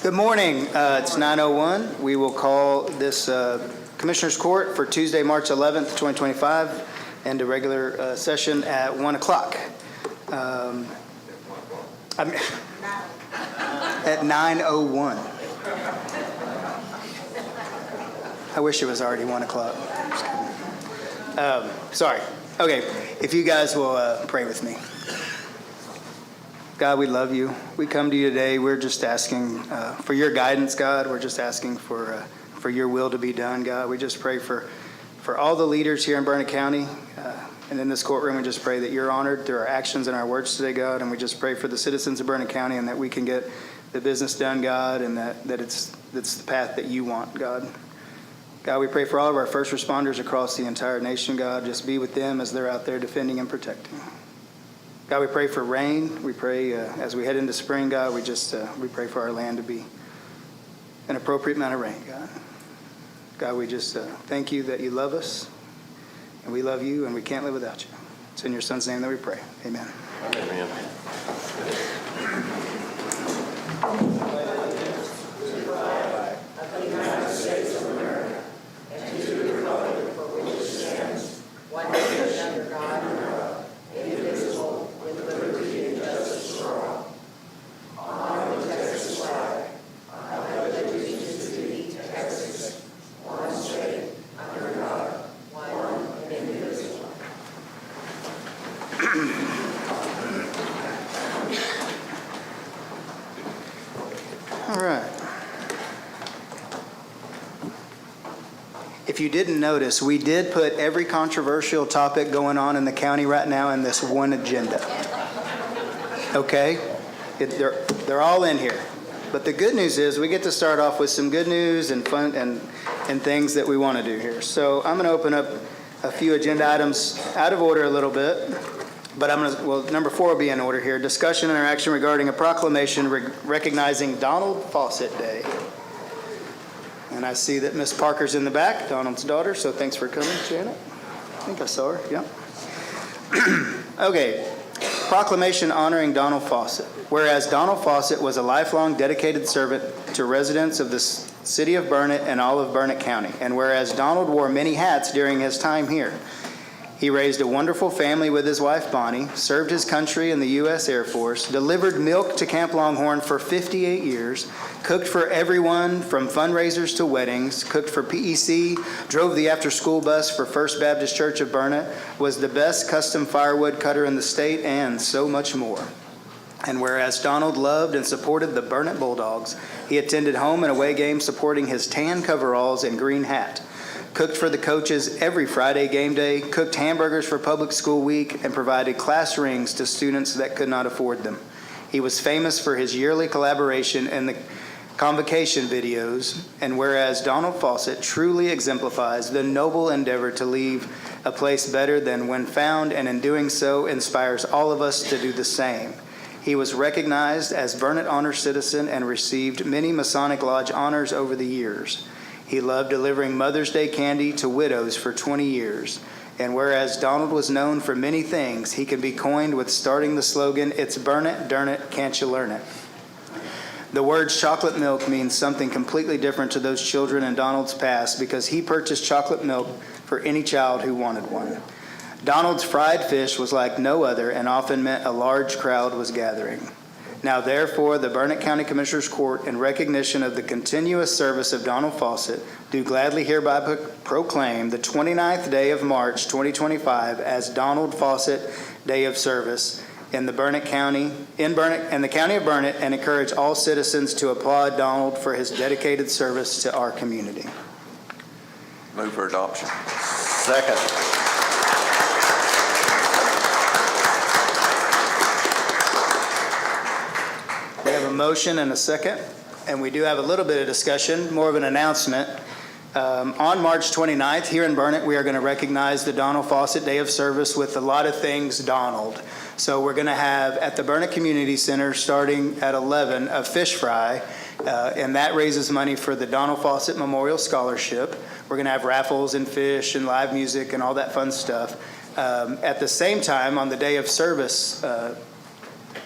Good morning. It's 9:01. We will call this Commissioners Court for Tuesday, March 11th, 2025, and a regular session at 1 o'clock. At 9:01. I wish it was already 1 o'clock. Sorry. Okay, if you guys will pray with me. God, we love you. We come to you today. We're just asking for your guidance, God. We're just asking for your will to be done, God. We just pray for all the leaders here in Burnett County and in this courtroom. We just pray that you're honored through our actions and our words today, God. And we just pray for the citizens of Burnett County and that we can get the business done, God, and that it's the path that you want, God. God, we pray for all of our first responders across the entire nation, God. Just be with them as they're out there defending and protecting. God, we pray for rain. We pray as we head into spring, God, we pray for our land to be an appropriate amount of rain, God. God, we just thank you that you love us, and we love you, and we can't live without you. It's in your Son's name that we pray. Amen. Amen. All right. If you didn't notice, we did put every controversial topic going on in the county right now in this one agenda. Okay? They're all in here. But the good news is we get to start off with some good news and fun and things that we want to do here. So I'm going to open up a few agenda items out of order a little bit. But number 4 will be in order here. Discussion and interaction regarding a proclamation recognizing Donald Faucet Day. And I see that Miss Parker's in the back, Donald's daughter, so thanks for coming, Janet. I think I saw her, yeah. Okay, proclamation honoring Donald Faucet. Whereas Donald Faucet was a lifelong dedicated servant to residents of the city of Burnett and all of Burnett County. And whereas Donald wore many hats during his time here. He raised a wonderful family with his wife, Bonnie, served his country in the U.S. Air Force, delivered milk to Camp Longhorn for 58 years, cooked for everyone from fundraisers to weddings, cooked for PEC, drove the after-school bus for First Baptist Church of Burnett, was the best custom firewood cutter in the state, and so much more. And whereas Donald loved and supported the Burnett Bulldogs, he attended home and away games supporting his tan coveralls and green hat. Cooked for the coaches every Friday game day, cooked hamburgers for public school week, and provided class rings to students that could not afford them. He was famous for his yearly collaboration in the convocation videos, and whereas Donald Faucet truly exemplifies the noble endeavor to leave a place better than when found, and in doing so inspires all of us to do the same. He was recognized as Burnett Honor Citizen and received many Masonic Lodge honors over the years. He loved delivering Mother's Day candy to widows for 20 years. And whereas Donald was known for many things, he could be coined with starting the slogan, "It's Burnett, darn it, can't you learn it?" The words chocolate milk means something completely different to those children in Donald's past because he purchased chocolate milk for any child who wanted one. Donald's fried fish was like no other and often meant a large crowd was gathering. Now, therefore, the Burnett County Commissioners Court, in recognition of the continuous service of Donald Faucet, do gladly hereby proclaim the 29th day of March 2025 as Donald Faucet Day of Service in the Burnett County, in the county of Burnett, and encourage all citizens to applaud Donald for his dedicated service to our community. Move for adoption. Second. We have a motion and a second, and we do have a little bit of discussion, more of an announcement. On March 29th, here in Burnett, we are going to recognize the Donald Faucet Day of Service with a lot of things Donald. So we're going to have, at the Burnett Community Center, starting at 11, a fish fry, and that raises money for the Donald Faucet Memorial Scholarship. We're going to have raffles and fish and live music and all that fun stuff. At the same time, on the day of service,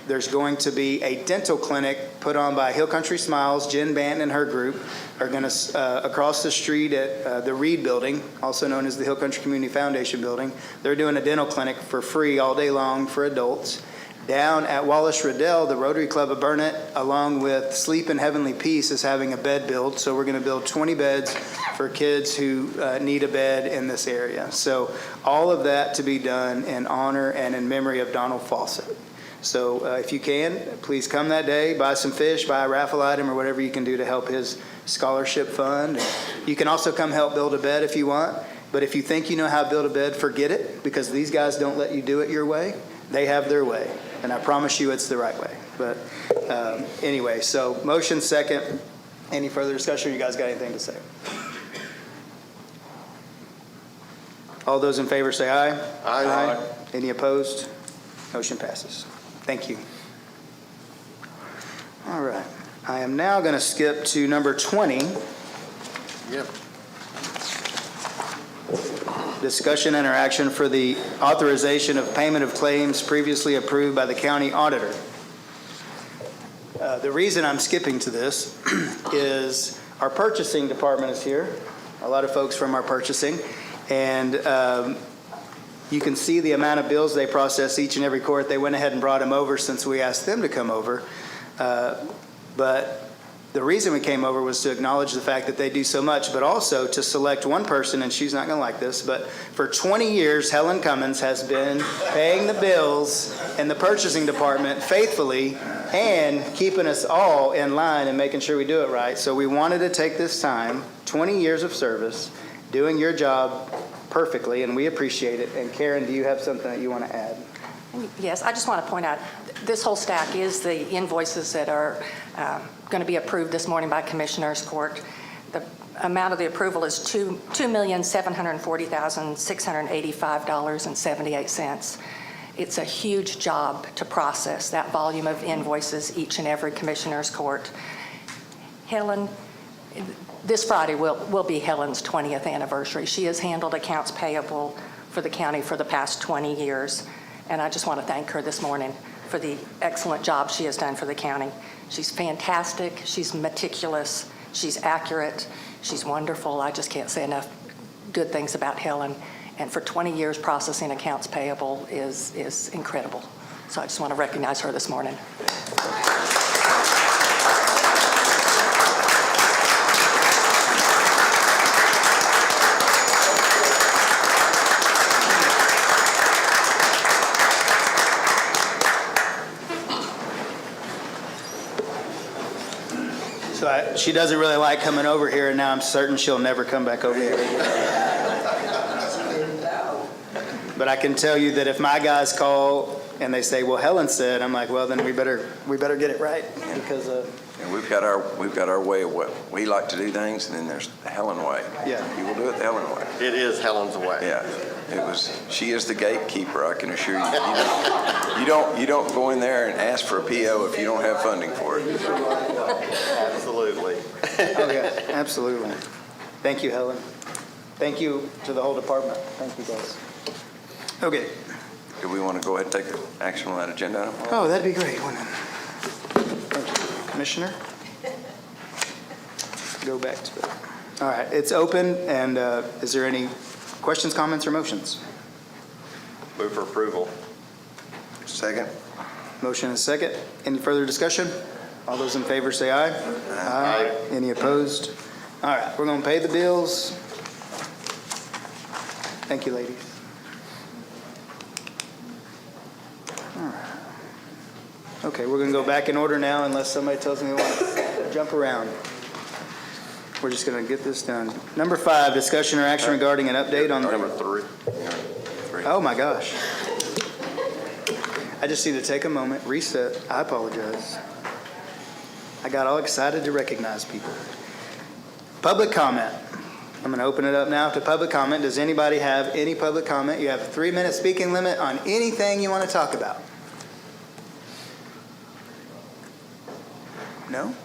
there's going to be a dental clinic put on by Hill Country Smiles. Jen Banton and her group are going to, across the street at the Reed Building, also known as the Hill Country Community Foundation Building, they're doing a dental clinic for free all day long for adults. Down at Wallace Riddell, the Rotary Club of Burnett, along with Sleep in Heavenly Peace, is having a bed build. So we're going to build 20 beds for kids who need a bed in this area. So all of that to be done in honor and in memory of Donald Faucet. So if you can, please come that day, buy some fish, buy a raffle item, or whatever you can do to help his scholarship fund. You can also come help build a bed if you want. But if you think you know how to build a bed, forget it, because these guys don't let you do it your way. They have their way, and I promise you it's the right way. But anyway, so motion second. Any further discussion? You guys got anything to say? All those in favor say aye. Aye. Any opposed? Motion passes. Thank you. All right. I am now going to skip to number 20. Yep. Discussion and action for the authorization of payment of claims previously approved by the county auditor. The reason I'm skipping to this is our purchasing department is here, a lot of folks from our purchasing, and you can see the amount of bills they process each and every court. They went ahead and brought them over since we asked them to come over, but the reason we came over was to acknowledge the fact that they do so much, but also to select one person, and she's not going to like this, but for 20 years, Helen Cummins has been paying the bills in the purchasing department faithfully and keeping us all in line and making sure we do it right. So we wanted to take this time, 20 years of service, doing your job perfectly, and we appreciate it. And Karen, do you have something that you want to add? Yes, I just want to point out, this whole stack is the invoices that are going to be approved this morning by Commissioners Court. The amount of the approval is $2,740,685.78. It's a huge job to process that volume of invoices each and every Commissioners Court. Helen, this Friday will be Helen's 20th anniversary. She has handled accounts payable for the county for the past 20 years. And I just want to thank her this morning for the excellent job she has done for the county. She's fantastic. She's meticulous. She's accurate. She's wonderful. I just can't say enough good things about Helen. And for 20 years, processing accounts payable is incredible. So I just want to recognize her this morning. So she doesn't really like coming over here, and now I'm certain she'll never come back over here. But I can tell you that if my guys call and they say, "Well, Helen said," I'm like, "Well, then we better get it right," because And we've got our way of what we like to do things, and then there's the Helen way. Yeah. You will do it the Helen way. It is Helen's way. Yeah. She is the gatekeeper, I can assure you. You don't go in there and ask for a PO if you don't have funding for it. Absolutely. oh yeah, absolutely. Thank you, Helen. Thank you to the whole department. Thank you, guys. Okay. Do we want to go ahead and take action on that agenda item? Oh, that'd be great, wouldn't it? Thank you. Commissioner? Go back to it. All right, it's open, and is there any questions, comments, or motions? Move for approval. Second. Motion and second. Any further discussion? All those in favor say aye. Aye. Any opposed? All right, we're going to pay the bills. Thank you, ladies. All right. Okay, we're going to go back in order now unless somebody tells me they want to jump around. We're just going to get this done. Number 5, discussion or action regarding an update on... Number 3. Oh, my gosh. I just need to take a moment, reset. I apologize. I got all excited to recognize people. Public comment. I'm going to open it up now to public comment. Does anybody have any public comment? You have a 3-minute speaking limit on anything you want to talk about. No?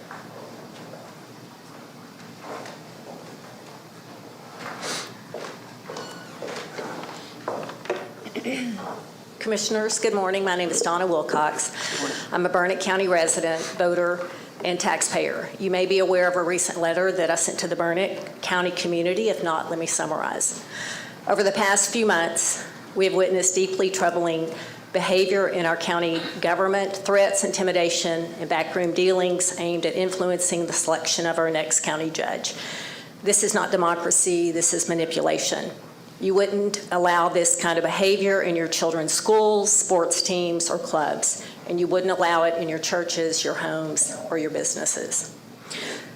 Commissioners, good morning. My name is Donna Wilcox. I'm a Burnett County resident, voter, and taxpayer. You may be aware of a recent letter that I sent to the Burnett County community. If not, let me summarize. Over the past few months, we have witnessed deeply troubling behavior in our county government, threats, intimidation, and backroom dealings aimed at influencing the selection of our next county judge. This is not democracy, this is manipulation. You wouldn't allow this kind of behavior in your children's schools, sports teams, or clubs, and you wouldn't allow it in your churches, your homes, or your businesses.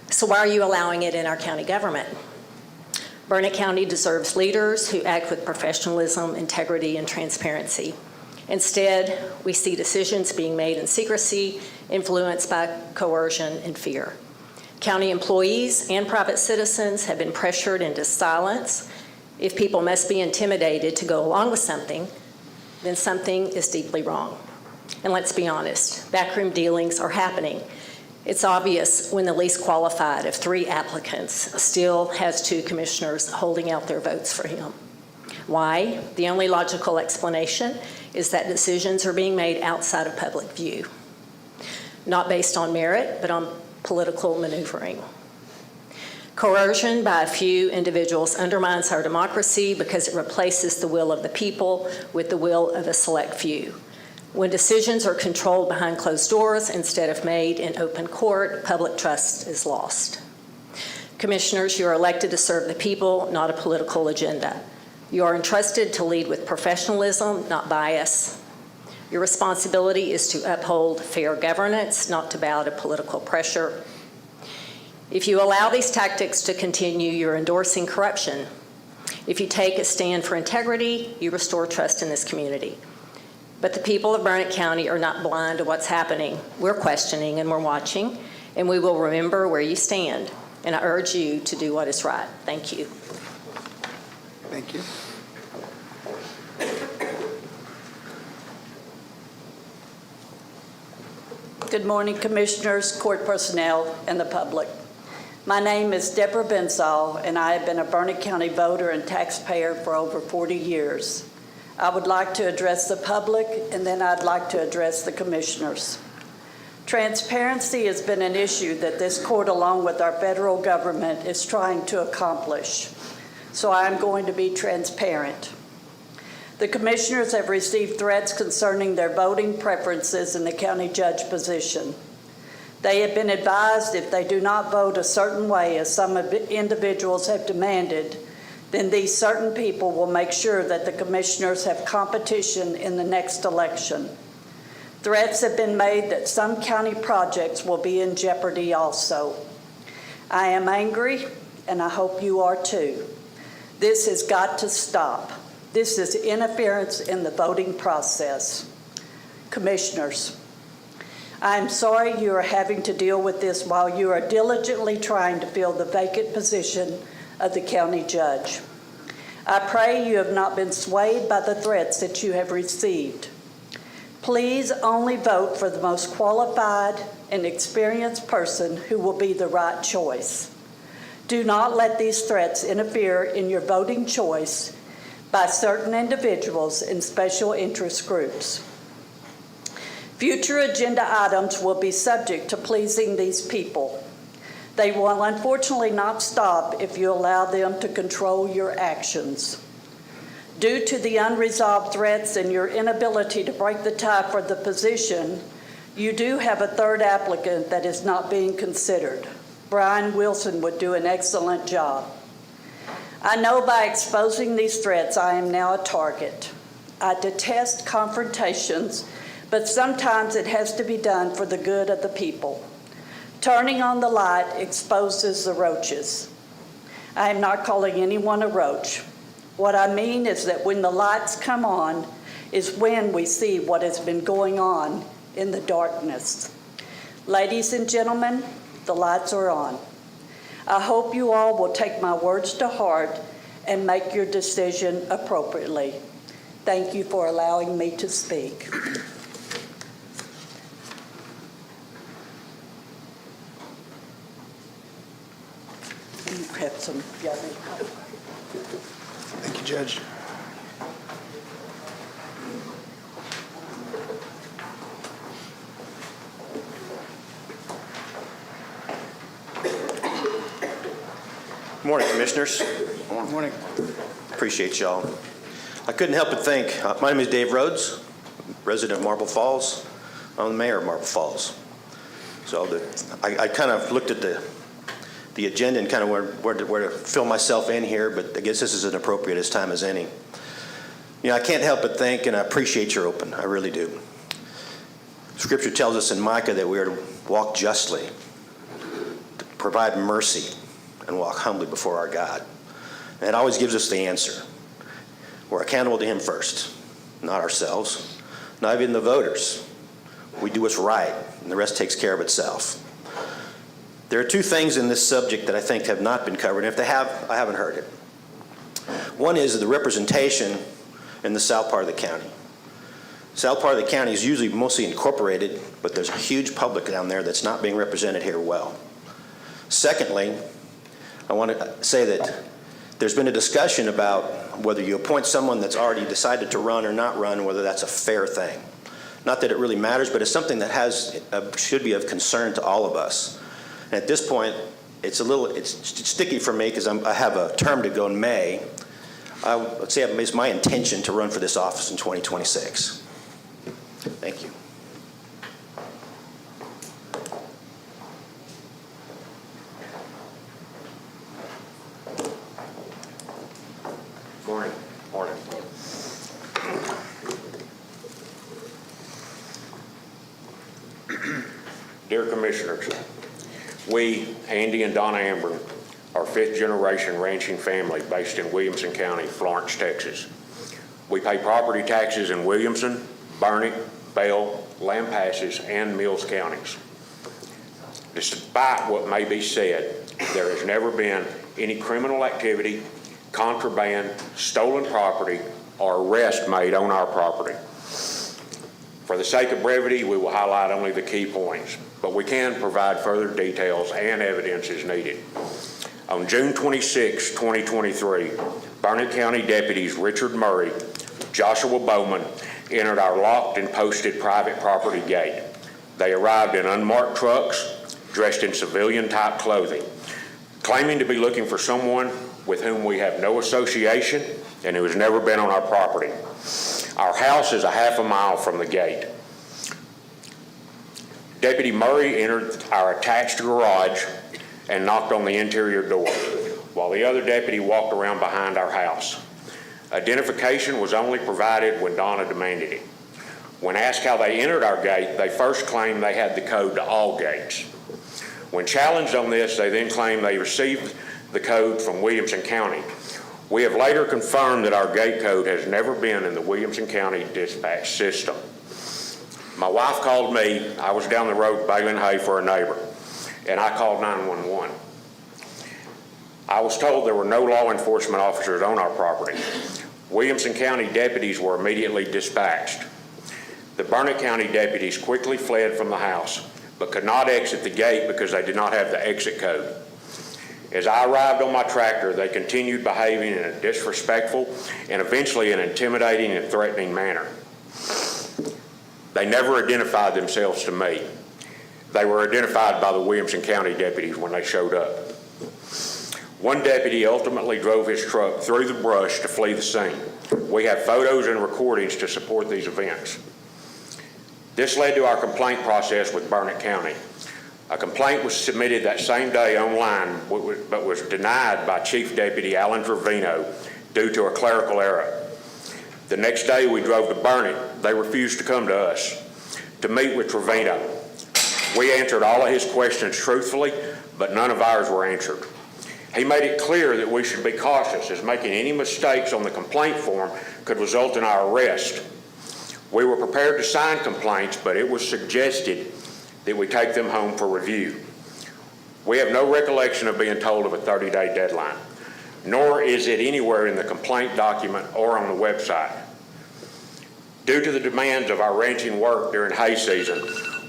So why are you allowing it in our county government? Burnett County deserves leaders who act with professionalism, integrity, and transparency. Instead, we see decisions being made in secrecy, influenced by coercion and fear. County employees and private citizens have been pressured into silence. If people must be intimidated to go along with something, then something is deeply wrong. And let's be honest, backroom dealings are happening. It's obvious when the least qualified of 3 applicants still has 2 commissioners holding out their votes for him. Why? The only logical explanation is that decisions are being made outside of public view, not based on merit, but on political maneuvering. Coercion by a few individuals undermines our democracy because it replaces the will of the people with the will of a select few. When decisions are controlled behind closed doors instead of made in open court, public trust is lost. Commissioners, you are elected to serve the people, not a political agenda. You are entrusted to lead with professionalism, not bias. Your responsibility is to uphold fair governance, not to bow to political pressure. If you allow these tactics to continue, you're endorsing corruption. If you take a stand for integrity, you restore trust in this community. But the people of Burnett County are not blind to what's happening. We're questioning and we're watching, and we will remember where you stand. And I urge you to do what is right. Thank you. Thank you. Good morning, Commissioners, court personnel, and the public. My name is Deborah Bensall, and I have been a Burnett County voter and taxpayer for over 40 years. I would like to address the public, and then I'd like to address the Commissioners. Transparency has been an issue that this court, along with our federal government, is trying to accomplish. So I'm going to be transparent. The Commissioners have received threats concerning their voting preferences in the county judge position. They have been advised if they do not vote a certain way, as some individuals have demanded, then these certain people will make sure that the Commissioners have competition in the next election. Threats have been made that some county projects will be in jeopardy also. I am angry, and I hope you are too. This has got to stop. This is interference in the voting process. Commissioners, I am sorry you are having to deal with this while you are diligently trying to fill the vacant position of the county judge. I pray you have not been swayed by the threats that you have received. Please only vote for the most qualified and experienced person who will be the right choice. Do not let these threats interfere in your voting choice by certain individuals and special interest groups. Future agenda items will be subject to pleasing these people. They will unfortunately not stop if you allow them to control your actions. Due to the unresolved threats and your inability to break the tie for the position, you do have a 3rd applicant that is not being considered. Brian Wilson would do an excellent job. I know by exposing these threats, I am now a target. I detest confrontations, but sometimes it has to be done for the good of the people. Turning on the light exposes the roaches. I am not calling anyone a roach. What I mean is that when the lights come on is when we see what has been going on in the darkness. Ladies and gentlemen, the lights are on. I hope you all will take my words to heart and make your decision appropriately. Thank you for allowing me to speak. You have some yummy. Thank you, Judge. Morning, Commissioners. Morning. Appreciate y'all. I couldn't help but think, my name is Dave Rhodes, resident of Marble Falls. I'm the mayor of Marble Falls. So I kind of looked at the agenda and kind of where to fill myself in here, but I guess this is as appropriate as time as any. You know, I can't help but think, and I appreciate your open, I really do. Scripture tells us in Micah that we are to walk justly, to provide mercy, and walk humbly before our God. And it always gives us the answer. We're accountable to Him first, not ourselves, not even the voters. We do what's right, and the rest takes care of itself. There are two things in this subject that I think have not been covered, and if they have, I haven't heard it. One is the representation in the south part of the county. South part of the county is usually mostly incorporated, but there's a huge public down there that's not being represented here well. Secondly, I want to say that there's been a discussion about whether you appoint someone that's already decided to run or not run, whether that's a fair thing. Not that it really matters, but it's something that should be of concern to all of us. And at this point, it's sticky for me because I have a term to go in May. Let's say it's my intention to run for this office in 2026. Thank you. Morning. Morning. Dear Commissioners, we, Andy and Donna Amber, are fifth-generation ranching family based in Williamson County, Florence, Texas. We pay property taxes in Williamson, Burnet, Bell, Lampasas, and Mills counties. Despite what may be said, there has never been any criminal activity, contraband, stolen property, or arrest made on our property. For the sake of brevity, we will highlight only the key points, but we can provide further details and evidence as needed. On June 26, 2023, Burnet County deputies Richard Murray, Joshua Bowman entered our locked and posted private property gate. They arrived in unmarked trucks, dressed in civilian-type clothing, claiming to be looking for someone with whom we have no association and who has never been on our property. Our house is a half a mile from the gate. Deputy Murray entered our attached garage and knocked on the interior door, while the other deputy walked around behind our house. Identification was only provided when Donna demanded it. When asked how they entered our gate, they first claimed they had the code to all gates. When challenged on this, they then claimed they received the code from Williamson County. We have later confirmed that our gate code has never been in the Williamson County dispatch system. My wife called me. I was down the road baling hay for a neighbor, and I called 911. I was told there were no law enforcement officers on our property. Williamson County deputies were immediately dispatched. The Burnet County deputies quickly fled from the house, but could not exit the gate because they did not have the exit code. As I arrived on my tractor, they continued behaving in a disrespectful and eventually an intimidating and threatening manner. They never identified themselves to me. They were identified by the Williamson County deputies when they showed up. One deputy ultimately drove his truck through the brush to flee the scene. We have photos and recordings to support these events. This led to our complaint process with Burnet County. A complaint was submitted that same day online, but was denied by Chief Deputy Alan Trevino due to a clerical error. The next day we drove to Burnet. They refused to come to us to meet with Trevino. We answered all of his questions truthfully, but none of ours were answered. He made it clear that we should be cautious, as making any mistakes on the complaint form could result in our arrest. We were prepared to sign complaints, but it was suggested that we take them home for review. We have no recollection of being told of a 30-day deadline, nor is it anywhere in the complaint document or on the website. Due to the demands of our ranching work during hay season,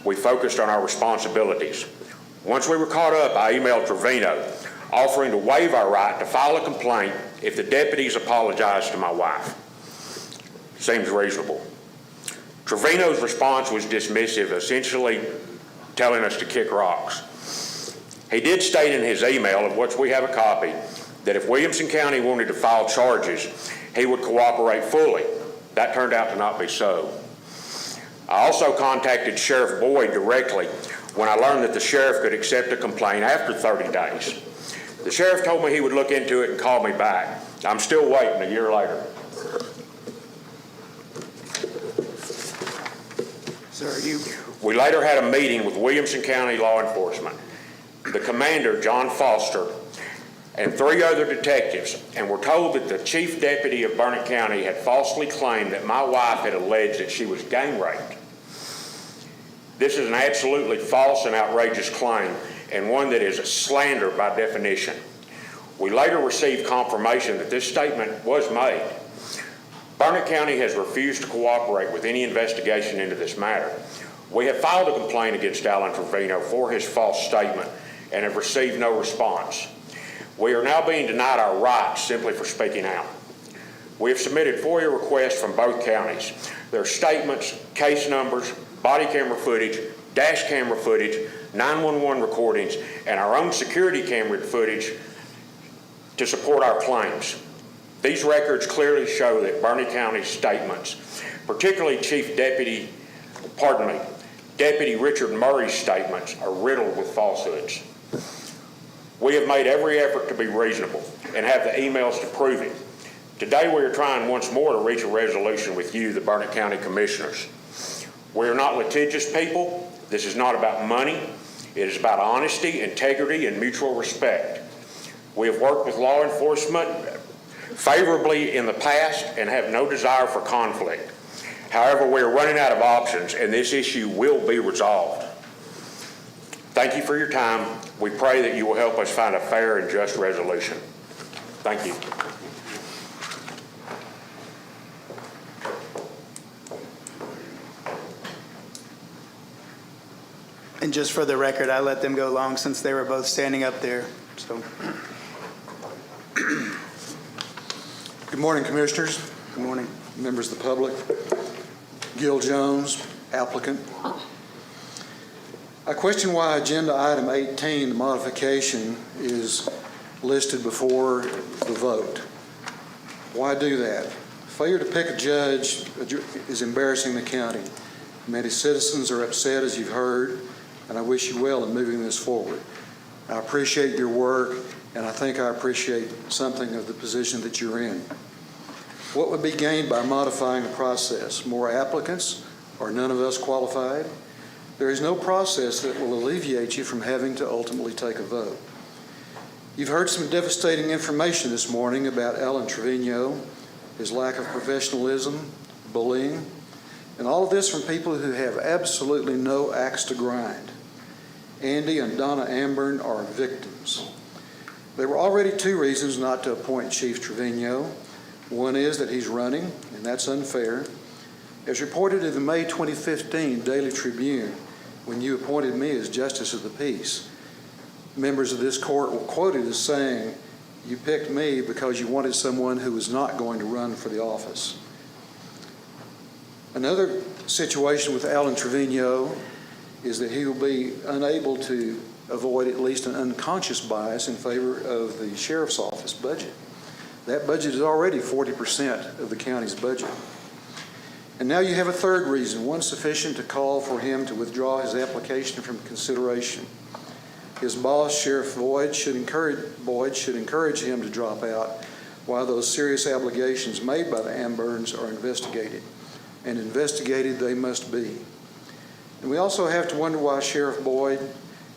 we focused on our responsibilities. Once we were caught up, I emailed Trevino, offering to waive our right to file a complaint if the deputies apologized to my wife. Seems reasonable. Trevino's response was dismissive, essentially telling us to kick rocks. He did state in his email, of which we have a copy, that if Williamson County wanted to file charges, he would cooperate fully. That turned out to not be so. I also contacted Sheriff Boyd directly when I learned that the sheriff could accept a complaint after 30 days. The sheriff told me he would look into it and call me back. I'm still waiting a year later. Sir, We later had a meeting with Williamson County law enforcement, the commander, John Foster, and 3 other detectives, and were told that the chief deputy of Burnett County had falsely claimed that my wife had alleged that she was gang raped. This is an absolutely false and outrageous claim, and one that is slander by definition. We later received confirmation that this statement was made. Burnett County has refused to cooperate with any investigation into this matter. We have filed a complaint against Alan Trevino for his false statement and have received no response. We are now being denied our rights simply for speaking out. We have submitted FOIA requests from both counties. Their statements, case numbers, body camera footage, dash camera footage, 911 recordings, and our own security camera footage to support our claims. These records clearly show that Burnett County's statements, particularly Deputy Richard Murray's statements, are riddled with falsehoods. We have made every effort to be reasonable and have the emails to prove it. Today we are trying once more to reach a resolution with you, the Burnett County Commissioners. We are not litigious people. This is not about money. It is about honesty, integrity, and mutual respect. We have worked with law enforcement favorably in the past and have no desire for conflict. However, we are running out of options, and this issue will be resolved. Thank you for your time. We pray that you will help us find a fair and just resolution. Thank you. and just for the record, I let them go long since they were both standing up there, so. Good morning, Commissioners. Good morning. Members of the public. Gil Jones, applicant. I question why agenda item 18, the modification, is listed before the vote. Why do that? Failure to pick a judge is embarrassing the county. Many citizens are upset, as you've heard, and I wish you well in moving this forward. I appreciate your work, and I think I appreciate something of the position that you're in. What would be gained by modifying the process? More applicants, or none of us qualified? There is no process that will alleviate you from having to ultimately take a vote. You've heard some devastating information this morning about Alan Trevino, his lack of professionalism, bullying, and all of this from people who have absolutely no axe to grind. Andy and Donna Amburn are victims. There were already 2 reasons not to appoint Chief Trevino. One is that he's running, and that's unfair. As reported in the May 2015 Daily Tribune, when you appointed me as Justice of the Peace, members of this court were quoted as saying, "You picked me because you wanted someone who was not going to run for the office." Another situation with Alan Trevino is that he will be unable to avoid at least an unconscious bias in favor of the sheriff's office budget. That budget is already 40% of the county's budget. And now you have a third reason, one sufficient to call for him to withdraw his application from consideration. His boss, Sheriff Boyd, should encourage him to drop out while those serious allegations made by the Amburns are investigated. And investigated they must be. And we also have to wonder why Sheriff Boyd,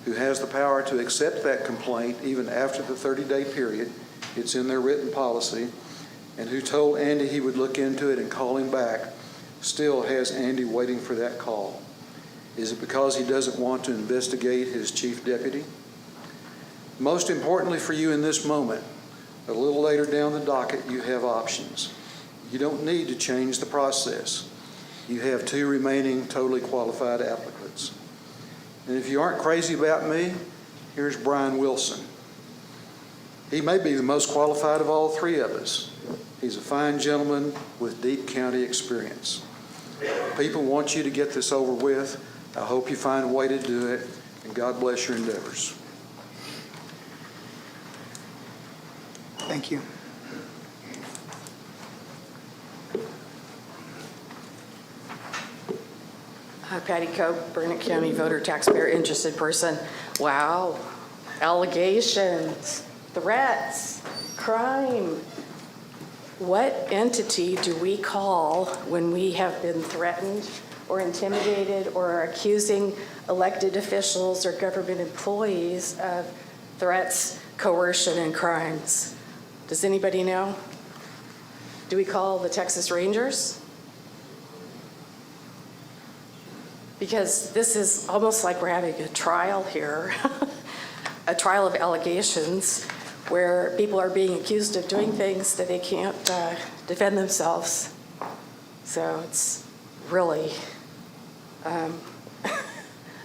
who has the power to accept that complaint even after the 30-day period, it's in their written policy, and who told Andy he would look into it and call him back, still has Andy waiting for that call. Is it because he doesn't want to investigate his chief deputy? Most importantly for you in this moment, a little later down the docket, you have options. You don't need to change the process. You have 2 remaining totally qualified applicants. And if you aren't crazy about me, here's Brian Wilson. He may be the most qualified of all 3 of us. He's a fine gentleman with deep county experience. People want you to get this over with. I hope you find a way to do it, and God bless your endeavors. Thank you. Hi, Patty Cope, Burnett County voter, taxpayer, interested person. Wow, allegations, threats, crime. What entity do we call when we have been threatened or intimidated or are accusing elected officials or government employees of threats, coercion, and crimes? Does anybody know? Do we call the Texas Rangers? Because this is almost like we're having a trial here, a trial of allegations where people are being accused of doing things that they can't defend themselves. So it's really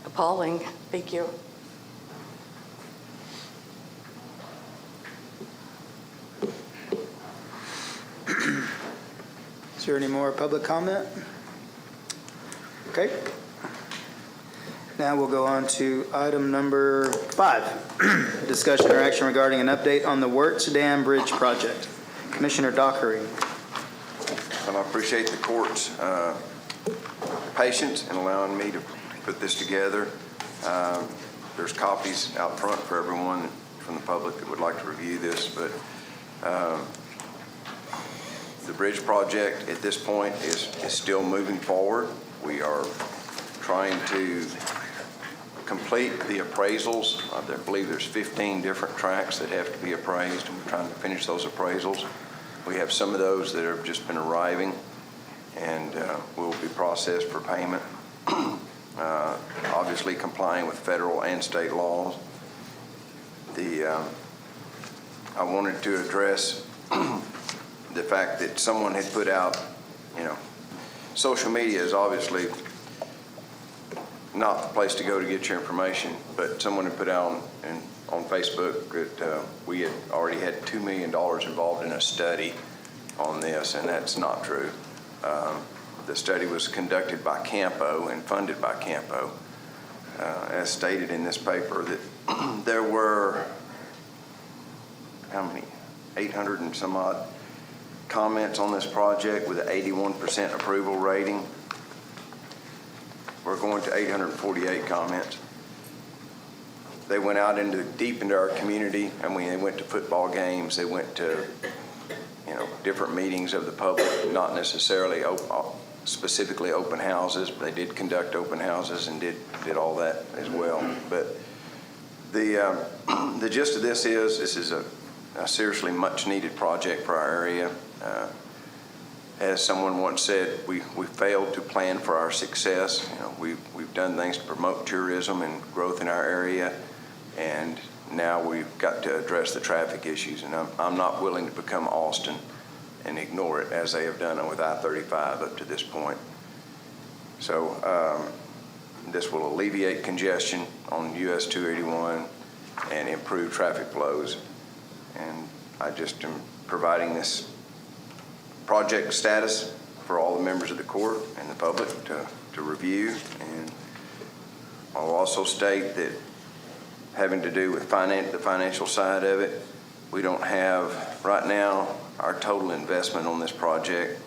appalling. Thank you. Is there any more public comment? Okay. Now we'll go on to item number 5, discussion or action regarding an update on the Wirtz Dam Bridge project. Commissioner Dockery. And I appreciate the court's patience in allowing me to put this together. There's copies out front for everyone from the public that would like to review this, but the bridge project at this point is still moving forward. We are trying to complete the appraisals. I believe there's 15 different tracks that have to be appraised, and we're trying to finish those appraisals. We have some of those that have just been arriving and will be processed for payment. Obviously complying with federal and state laws. I wanted to address the fact that someone had put out, social media is obviously not the place to go to get your information, but someone had put out on Facebook that we had already had $2 million involved in a study on this, and that's not true. The study was conducted by Campo and funded by Campo. As stated in this paper, that there were, 800 and some odd comments on this project with an 81% approval rating. We're going to 848 comments. They went out deep into our community. They went to football games. They went to, different meetings of the public, not necessarily specifically open houses, but they did conduct open houses and did all that as well. But the gist of this is a seriously much needed project for our area. As someone once said, we failed to plan for our success. We've done things to promote tourism and growth in our area, and now we've got to address the traffic issues. And I'm not willing to become Austin and ignore it as they have done with I-35 up to this point. So this will alleviate congestion on US 281 and improve traffic flows. And I just am providing this project status for all the members of the court and the public to review. And I'll also state that having to do with the financial side of it, we don't have, right now, our total investment on this project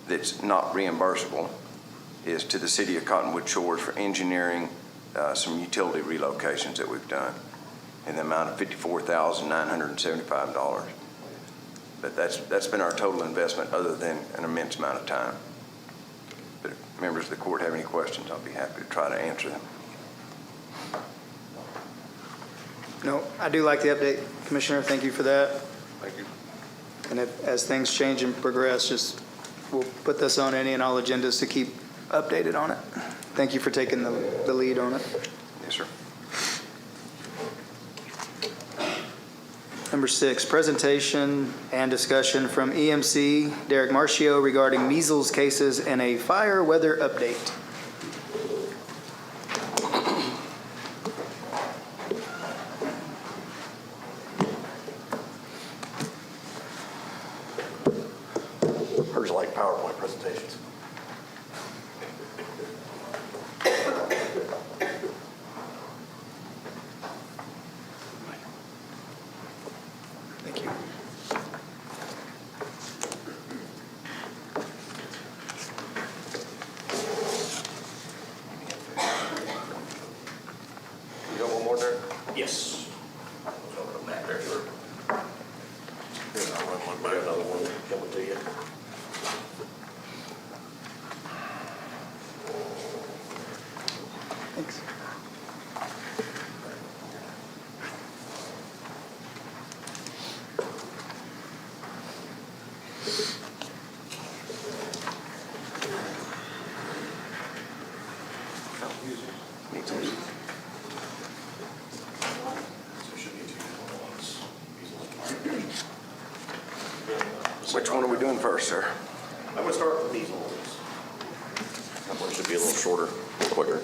that's not reimbursable is to the city of Cottonwood Shores for engineering some utility relocations that we've done in the amount of $54,975. But that's been our total investment, other than an immense amount of time. But if members of the court have any questions, I'll be happy to try to answer them. No, I do like the update, Commissioner. Thank you for that. Thank you. And as things change and progress, we'll put this on any and all agendas to keep updated on it. Thank you for taking the lead on it. Yes, sir. Number 6, presentation and discussion from EMC Derek Marcio regarding measles cases and a fire weather update. Hers like PowerPoint presentations. Thank you. You got one more there? Yes. Back there, sir. Here, I'll run one back, another one coming to you. Thanks. Which one are we doing first, sir? I'm going to start with measles. That one should be a little shorter, quicker.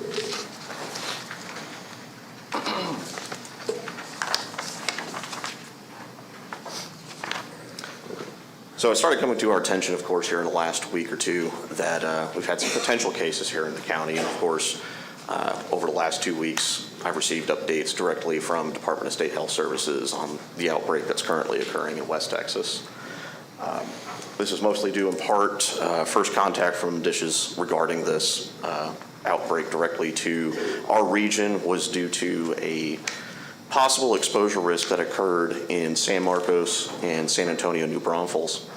So it started coming to our attention, of course, here in the last week or two that we've had some potential cases here in the county. And of course, over the last 2 weeks, I've received updates directly from Department of State Health Services on the outbreak that's currently occurring in West Texas. This is mostly due in part, first contact from DISH's regarding this outbreak directly to our region was due to a possible exposure risk that occurred in San Marcos and San Antonio, New Braunfels.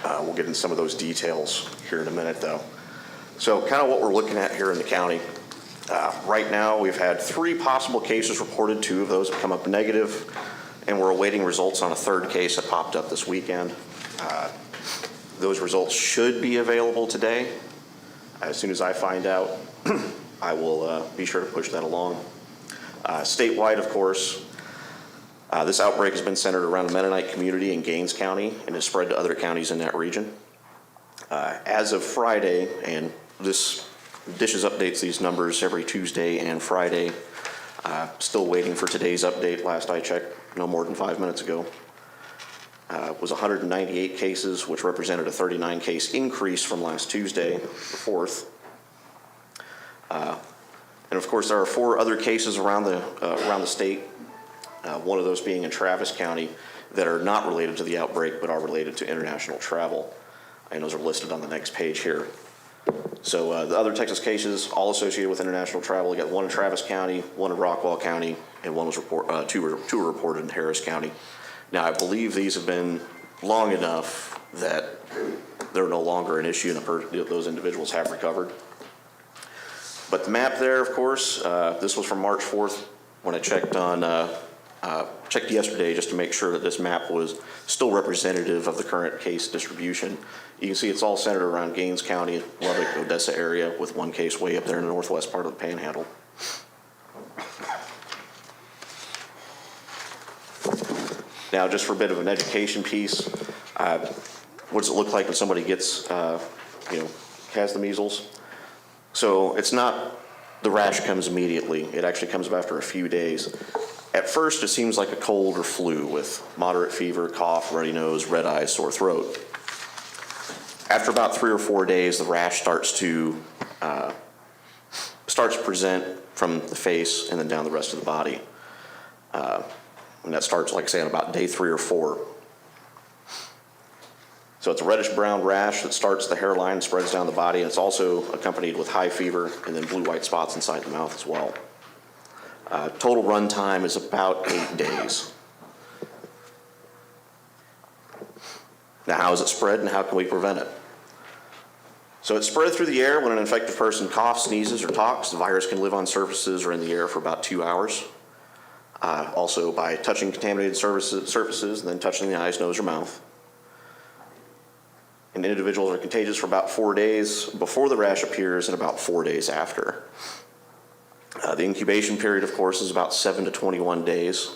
We'll get into some of those details here in a minute, though. So kind of what we're looking at here in the county. Right now, we've had 3 possible cases reported. 2 of those have come up negative, and we're awaiting results on a 3rd case that popped up this weekend. Those results should be available today. As soon as I find out, I will be sure to push that along. Statewide, of course, this outbreak has been centered around the Mennonite community in Gaines County and has spread to other counties in that region. As of Friday, and this DISH's updates these numbers every Tuesday and Friday. Still waiting for today's update. Last I checked, no more than 5 minutes ago. Was 198 cases, which represented a 39 case increase from last Tuesday, the 4th. And of course, there are 4 other cases around the state, one of those being in Travis County, that are not related to the outbreak, but are related to international travel. And those are listed on the next page here. So the other Texas cases, all associated with international travel, we got 1 in Travis County, 1 in Rockwall County, and 1 was two were reported in Harris County. Now, I believe these have been long enough that they're no longer an issue and those individuals have recovered. But the map there, of course, this was from March 4th when I checked checked yesterday just to make sure that this map was still representative of the current case distribution. You can see it's all centered around Gaines County, Lubbock, Odessa area, with 1 case way up there in the northwest part of the Panhandle. Now, just for a bit of an education piece, what does it look like when somebody gets, has the measles? So it's not the rash comes immediately. It actually comes after a few days. At first, it seems like a cold or flu with moderate fever, cough, runny nose, red eyes, sore throat. After about 3 or 4 days, the rash starts to present from the face and then down the rest of the body. And that starts, like I say, on about day 3 or 4. So it's a reddish-brown rash that starts the hairline and spreads down the body, and it's also accompanied with high fever and then blue-white spots inside the mouth as well. Total run time is about 8 days. Now, how is it spread and how can we prevent it? So it's spread through the air when an infected person coughs, sneezes, or talks. The virus can live on surfaces or in the air for about 2 hours. Also by touching contaminated surfaces and then touching the eyes, nose, or mouth. And individuals are contagious for about 4 days before the rash appears and about 4 days after. The incubation period, of course, is about 7 to 21 days.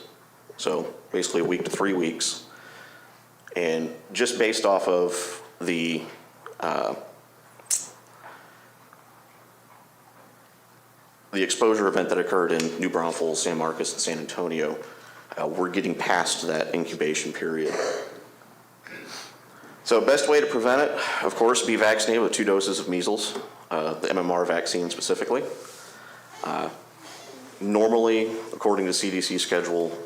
So basically a week to 3 weeks. And just based off of the exposure event that occurred in New Braunfels, San Marcos, and San Antonio, we're getting past that incubation period. So best way to prevent it, of course, be vaccinated with 2 doses of measles, the MMR vaccine specifically. Normally, according to CDC schedule,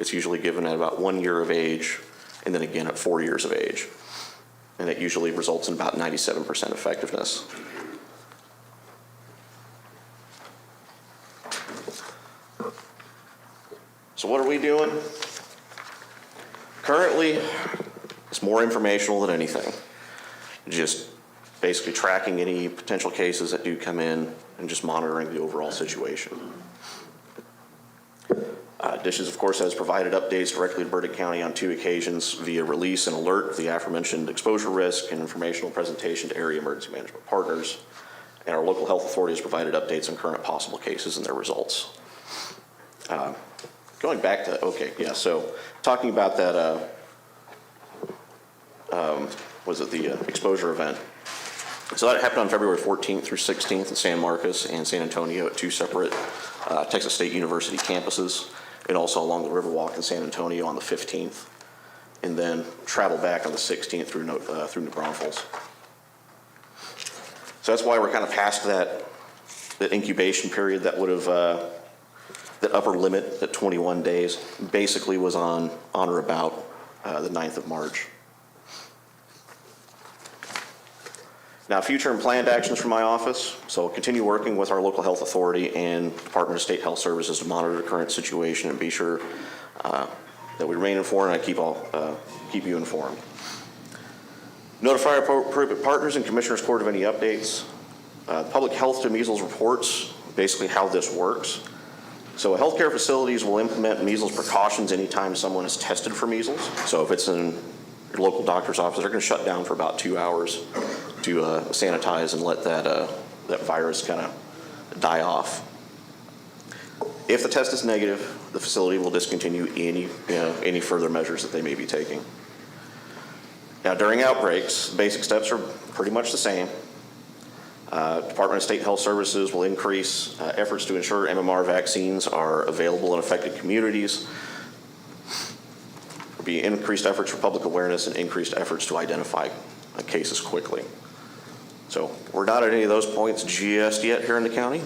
It's usually given at about 1 year of age, and then again at 4 years of age. And it usually results in about 97% effectiveness. So what are we doing? Currently, it's more informational than anything. Just basically tracking any potential cases that do come in and just monitoring the overall situation. Dishes, of course, has provided updates directly to Burdick County on 2 occasions via release and alert of the aforementioned exposure risk and informational presentation to area emergency management partners. And our local health authority has provided updates on current possible cases and their results. Going back to, so talking about that, was it the exposure event? So that happened on February 14th through 16th in San Marcos and San Antonio at 2 separate Texas State University campuses, and also along the Riverwalk in San Antonio on the 15th, and then travel back on the 16th through New Braunfels. So that's why we're kind of past that incubation period that would have, that upper limit at 21 days basically was on or about the 9th of March. Now, future and planned actions from my office. So we'll continue working with our local health authority and Department of State Health Services to monitor the current situation and be sure that we remain informed, and I keep you informed. Notify our appropriate partners and Commissioners Court of any updates. Public health to measles reports, basically how this works. So healthcare facilities will implement measles precautions anytime someone is tested for measles. So if it's in your local doctor's office, they're going to shut down for about 2 hours to sanitize and let that virus kind of die off. If the test is negative, the facility will discontinue any further measures that they may be taking. Now, during outbreaks, basic steps are pretty much the same. Department of State Health Services will increase efforts to ensure MMR vaccines are available in affected communities. There'll be increased efforts for public awareness and increased efforts to identify cases quickly. So we're not at any of those points just yet here in the county,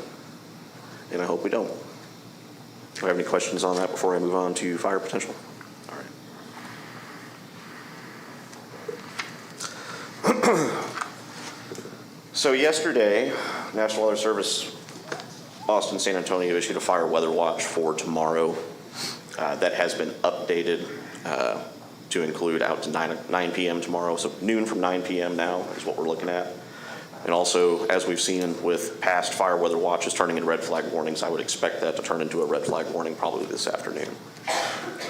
and I hope we don't. Do you have any questions on that before I move on to fire potential? All right. So yesterday, National Weather Service, Austin, San Antonio issued a fire weather watch for tomorrow that has been updated to include out to 9 p.m. tomorrow. So noon from 9 p.m. now is what we're looking at. And also, as we've seen with past fire weather watches turning in red flag warnings, I would expect that to turn into a red flag warning probably this afternoon,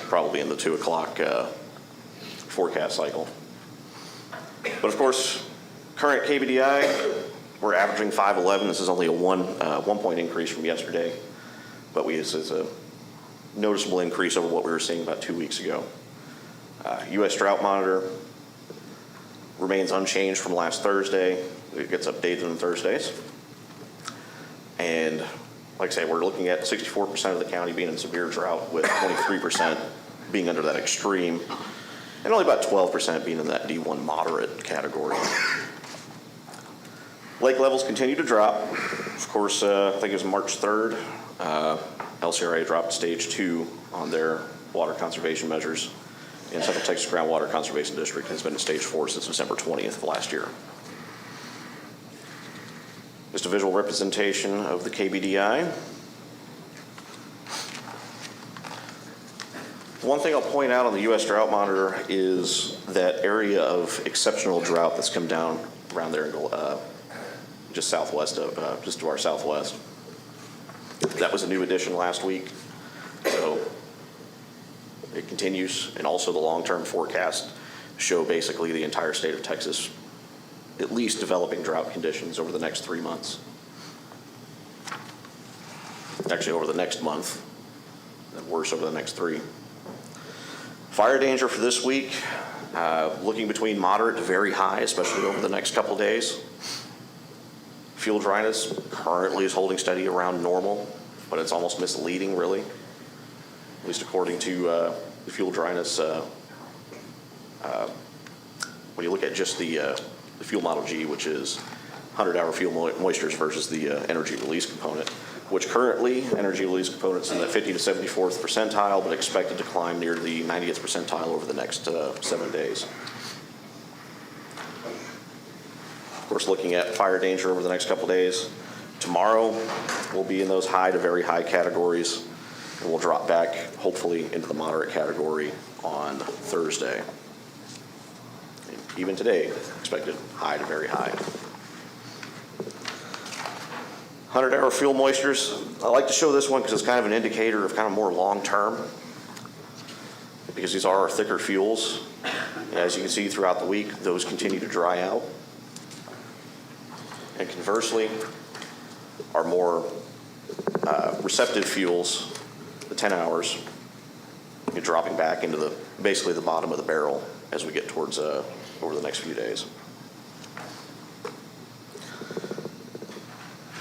probably in the 2 o'clock forecast cycle. But of course, current KBDI, we're averaging 511. This is only a 1 point increase from yesterday, but this is a noticeable increase over what we were seeing about 2 weeks ago. U.S. Drought Monitor remains unchanged from last Thursday. It gets updated on Thursdays. And like I say, we're looking at 64% of the county being in severe drought, with 23% being under that extreme, and only about 12% being in that D1 moderate category. Lake levels continue to drop. Of course, I think it was March 3rd, LCRA dropped stage 2 on their water conservation measures, and Central Texas Groundwater Conservation District has been in stage 4 since December 20th of last year. Just a visual representation of the KBDI. One thing I'll point out on the U.S. Drought Monitor is that area of exceptional drought that's come down around there, just southwest of, just to our southwest. That was a new addition last week, so it continues, and also the long-term forecast show basically the entire state of Texas at least developing drought conditions over the next 3 months. Actually, over the next month, and worse over the next 3. Fire danger for this week, looking between moderate to very high, especially over the next couple days. Fuel dryness currently is holding steady around normal, but it's almost misleading, really, at least according to the fuel dryness. When you look at just the Fuel Model G, which is 100-hour fuel moistures versus the energy release component, which currently, energy release component's in the 50 to 74th percentile, but expected to climb near the 90th percentile over the next 7 days. Of course, looking at fire danger over the next couple days, tomorrow we'll be in those high to very high categories, and we'll drop back, hopefully, into the moderate category on Thursday. And even today, expected high to very high. 100-hour fuel moistures. I like to show this one because it's kind of an indicator of kind of more long-term, because these are our thicker fuels. And as you can see throughout the week, those continue to dry out. And conversely, our more receptive fuels, the 10 hours, are dropping back into basically the bottom of the barrel as we get towards over the next few days.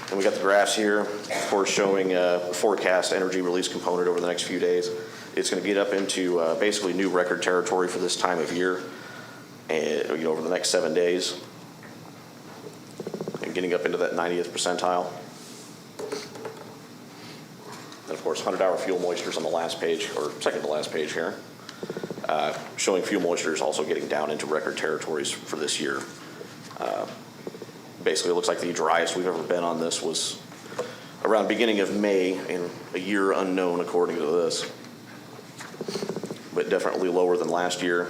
And we got the graphs here, of course, showing forecast energy release component over the next few days. It's going to get up into basically new record territory for this time of year, and over the next 7 days, and getting up into that 90th percentile. And of course, 100-hour fuel moistures on the last page, or second to last page here, showing fuel moistures also getting down into record territories for this year. Basically, it looks like the driest we've ever been on this was around beginning of May, in a year unknown according to this, but definitely lower than last year.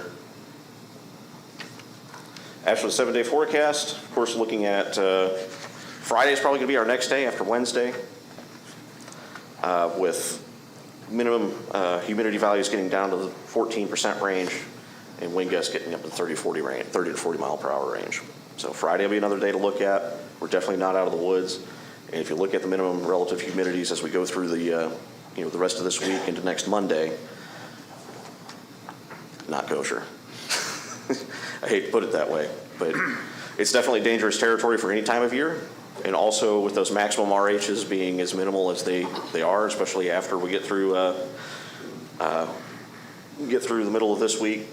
As for the 7-day forecast, of course, looking at Friday is probably going to be our next day after Wednesday, with minimum humidity values getting down to the 14% range and wind gusts getting up to 30 to 40 mile per hour range. So Friday will be another day to look at. We're definitely not out of the woods. And if you look at the minimum relative humidities as we go through the the rest of this week into next Monday, not kosher. I hate to put it that way, but it's definitely dangerous territory for any time of year. And also with those maximum RHs being as minimal as they are, especially after we get through the middle of this week,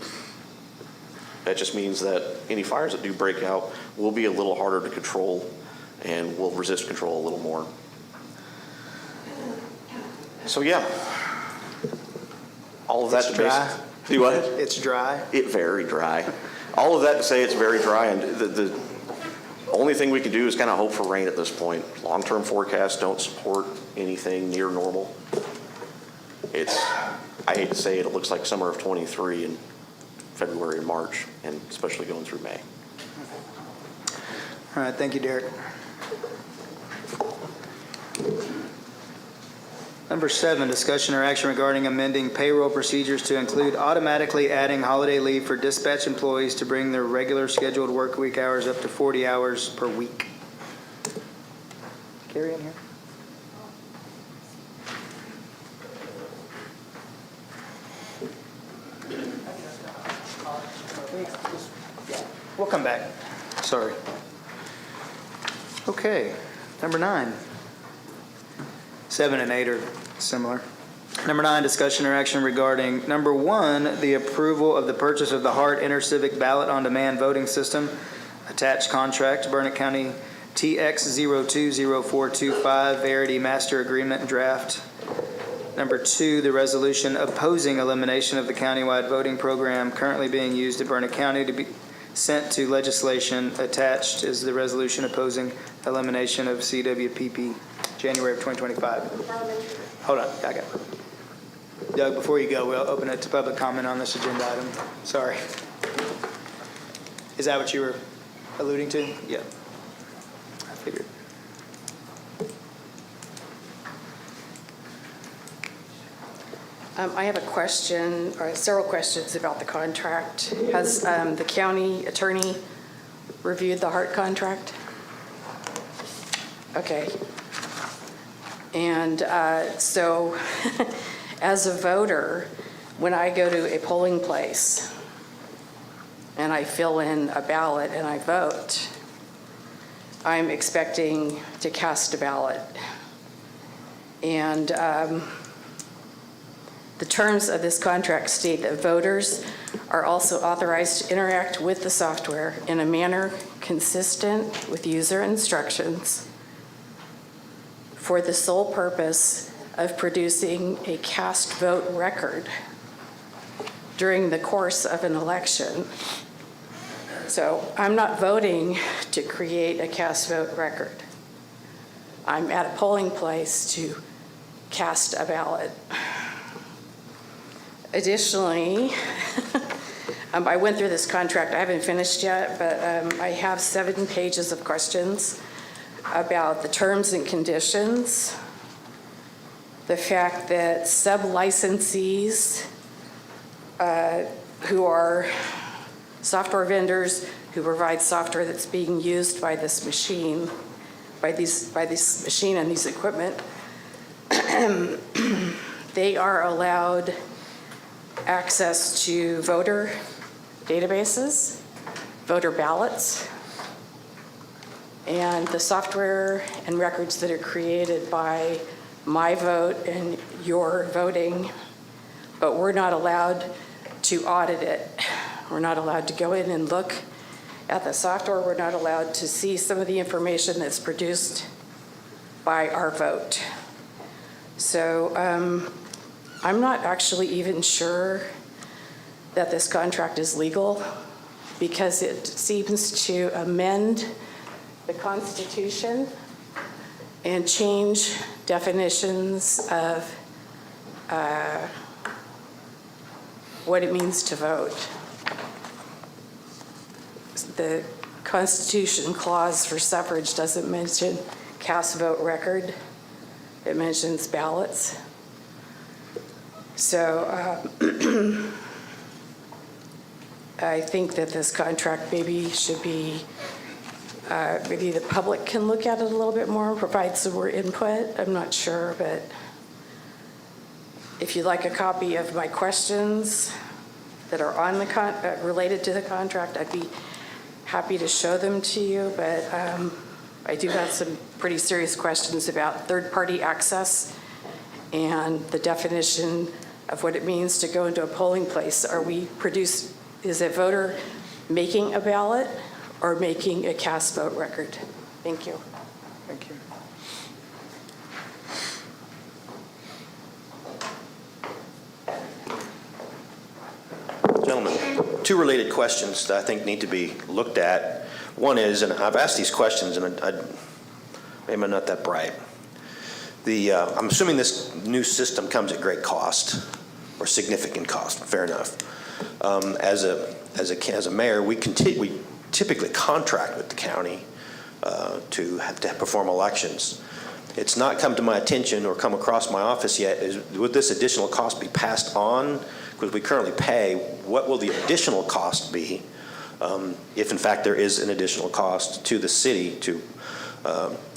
that just means that any fires that do break out will be a little harder to control and will resist control a little more. So yeah, all of that It's to dry. Do what? It's dry. It very dry. All of that to say it's very dry, and the only thing we can do is kind of hope for rain at this point. Long-term forecasts don't support anything near normal. I hate to say it, it looks like summer of 23 in February and March, and especially going through May. All right, thank you, Derek. Number 7, discussion or action regarding amending payroll procedures to include automatically adding holiday leave for dispatch employees to bring their regular scheduled work week hours up to 40 hours per week. Carrie in here? We'll come back. Sorry. Okay, number 9. 7 and 8 are similar. Number 9, discussion or action regarding, number 1, the approval of the purchase of the Hart InterCivic Ballot on Demand voting system, attached contract, Burnett County TX020425, Verity Master Agreement draft. Number 2, the resolution opposing elimination of the countywide voting program currently being used at Burnett County to be sent to legislation. Attached is the resolution opposing elimination of CWPP, January of 2025. Hold on, I got it. Doug, before you go, we'll open it to public comment on this agenda item. Sorry. Is that what you were alluding to? Yeah. I figured. I have a question, or several questions about the contract. Has the county attorney reviewed the Hart contract? Okay. And so, as a voter, when I go to a polling place and I fill in a ballot and I vote, I'm expecting to cast a ballot. And The terms of this contract state that voters are also authorized to interact with the software in a manner consistent with user instructions for the sole purpose of producing a cast vote record during the course of an election. So I'm not voting to create a cast vote record. I'm at a polling place to cast a ballot. Additionally, I went through this contract. I haven't finished yet, but I have 7 pages of questions about the terms and conditions, the fact that sub-licensees who are software vendors who provide software that's being used by this machine, by this machine and these equipment, they are allowed access to voter databases, voter ballots, and the software and records that are created by my vote and your voting, but we're not allowed to audit it. We're not allowed to go in and look at the software. We're not allowed to see some of the information that's produced by our vote. So I'm not actually even sure that this contract is legal because it seems to amend the Constitution and change definitions of what it means to vote. The Constitution clause for suffrage doesn't mention cast vote record. It mentions ballots. So I think that this contract maybe should be, maybe the public can look at it a little bit more, provide some more input. I'm not sure, but if you'd like a copy of my questions that are on the related to the contract, I'd be happy to show them to you, but I do have some pretty serious questions about third-party access and the definition of what it means to go into a polling place. Is a voter making a ballot or making a cast vote record? Thank you. Thank you. Gentlemen, 2 related questions that I think need to be looked at. One is, and I've asked these questions, and maybe I'm not that bright. I'm assuming this new system comes at great cost or significant cost. Fair enough. As a mayor, we typically contract with the county to perform elections. It's not come to my attention or come across my office yet. Would this additional cost be passed on? Because we currently pay. What will the additional cost be, if in fact there is an additional cost to the city to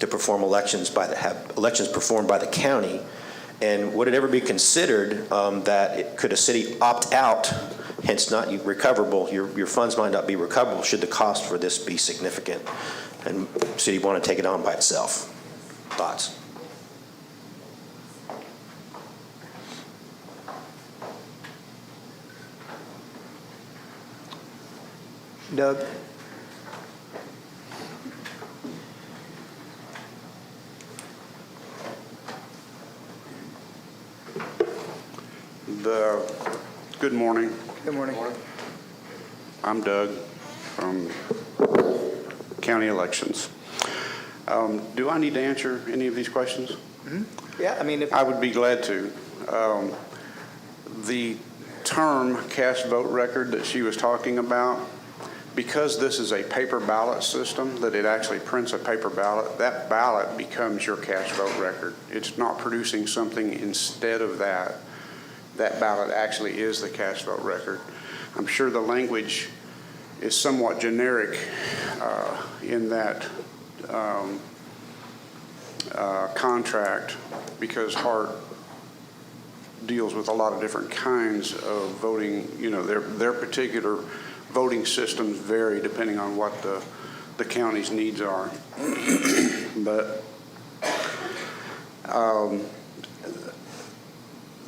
perform elections elections performed by the county? And would it ever be considered could a city opt out, hence not recoverable? Your funds might not be recoverable should the cost for this be significant, and the city want to take it on by itself. Thoughts? Doug? Good morning. Good morning. I'm Doug from County Elections. Do I need to answer any of these questions? Yeah, I mean, if I would be glad to. The term cast vote record that she was talking about, because this is a paper ballot system, that it actually prints a paper ballot, that ballot becomes your cast vote record. It's not producing something instead of that. That ballot actually is the cast vote record. I'm sure the language is somewhat generic in that contract, because Hart deals with a lot of different kinds of voting. You know, their particular voting systems vary depending on what the county's needs are. But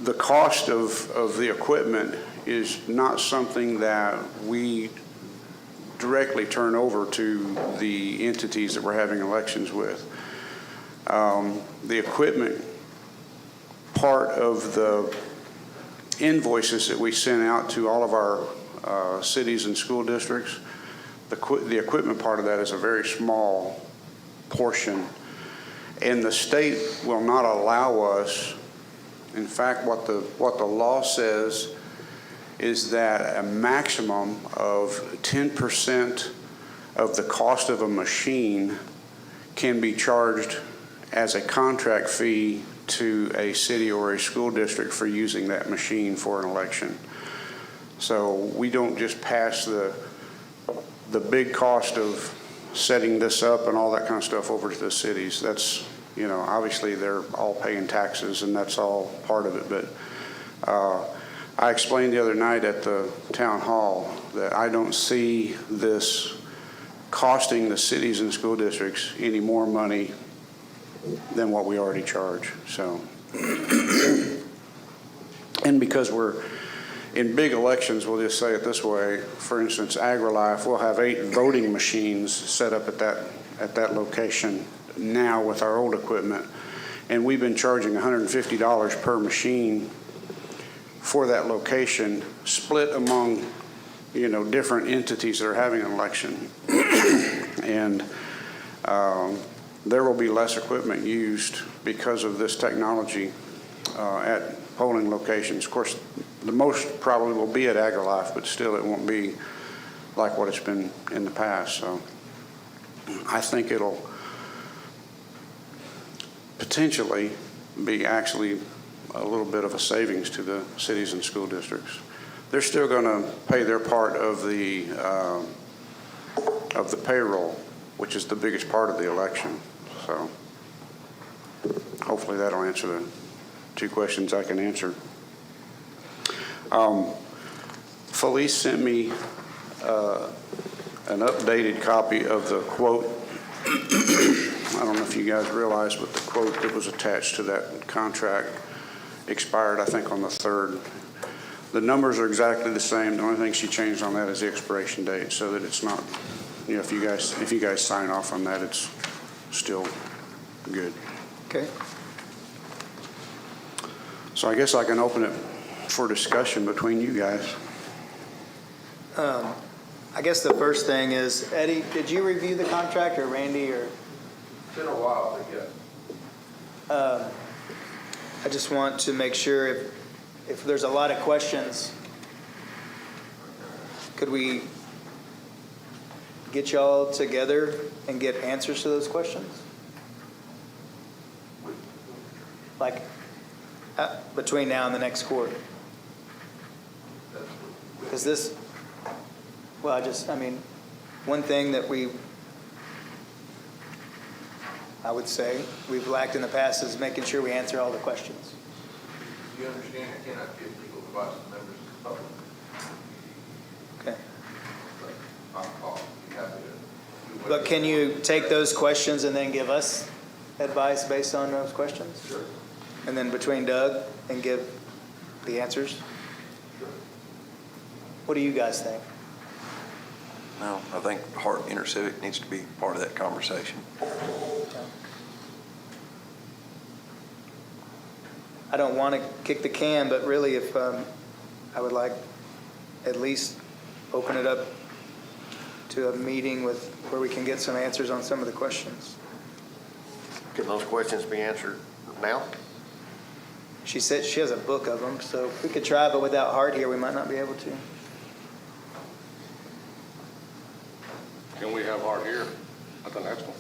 the cost of the equipment is not something that we directly turn over to the entities that we're having elections with. The equipment part of the invoices that we send out to all of our cities and school districts, the equipment part of that is a very small portion. And the state will not allow us, in fact, what the law says is that a maximum of 10% of the cost of a machine can be charged as a contract fee to a city or a school district for using that machine for an election. So we don't just pass the big cost of setting this up and all that kind of stuff over to the cities. That's, obviously they're all paying taxes and that's all part of it. But I explained the other night at the town hall that I don't see this costing the cities and school districts any more money than what we already charge. So, and because we're in big elections, we'll just say it this way. For instance, AgriLife will have 8 voting machines set up at that location now with our old equipment, and we've been charging $150 per machine for that location, split among different entities that are having an election. And there will be less equipment used because of this technology at polling locations. Of course, the most probably will be at AgriLife, but still it won't be like what it's been in the past. So I think it'll potentially be actually a little bit of a savings to the cities and school districts. They're still going to pay their part of the payroll, which is the biggest part of the election. So hopefully that'll answer the 2 questions I can answer. Felice sent me an updated copy of the quote. I don't know if you guys realize, but the quote that was attached to that contract expired, I think, on the 3rd. The numbers are exactly the same. The only thing she changed on that is the expiration date, so that it's not, if you guys sign off on that, it's still good. Okay. So I guess I can open it for discussion between you guys. I guess the first thing is, Eddie, did you review the contract, or Randy, or? It's been a while, but yeah. I just want to make sure if there's a lot of questions, could we get y'all together and get answers to those questions? Like, between now and the next court? Because this, one thing that I would say we've lacked in the past is making sure we answer all the questions. You understand I cannot give legal advice to members of the public. Okay. But I'll be happy to do whatever. But can you take those questions and then give us advice based on those questions? Sure. And then between Doug and give the answers? Sure. What do you guys think? No, I think Hart Intercivic needs to be part of that conversation. I don't want to kick the can, but really if I would like at least open it up to a meeting where we can get some answers on some of the questions. Can those questions be answered now? She said she has a book of them, so we could try, but without Hart here, we might not be able to. Can we have Art here at the next one?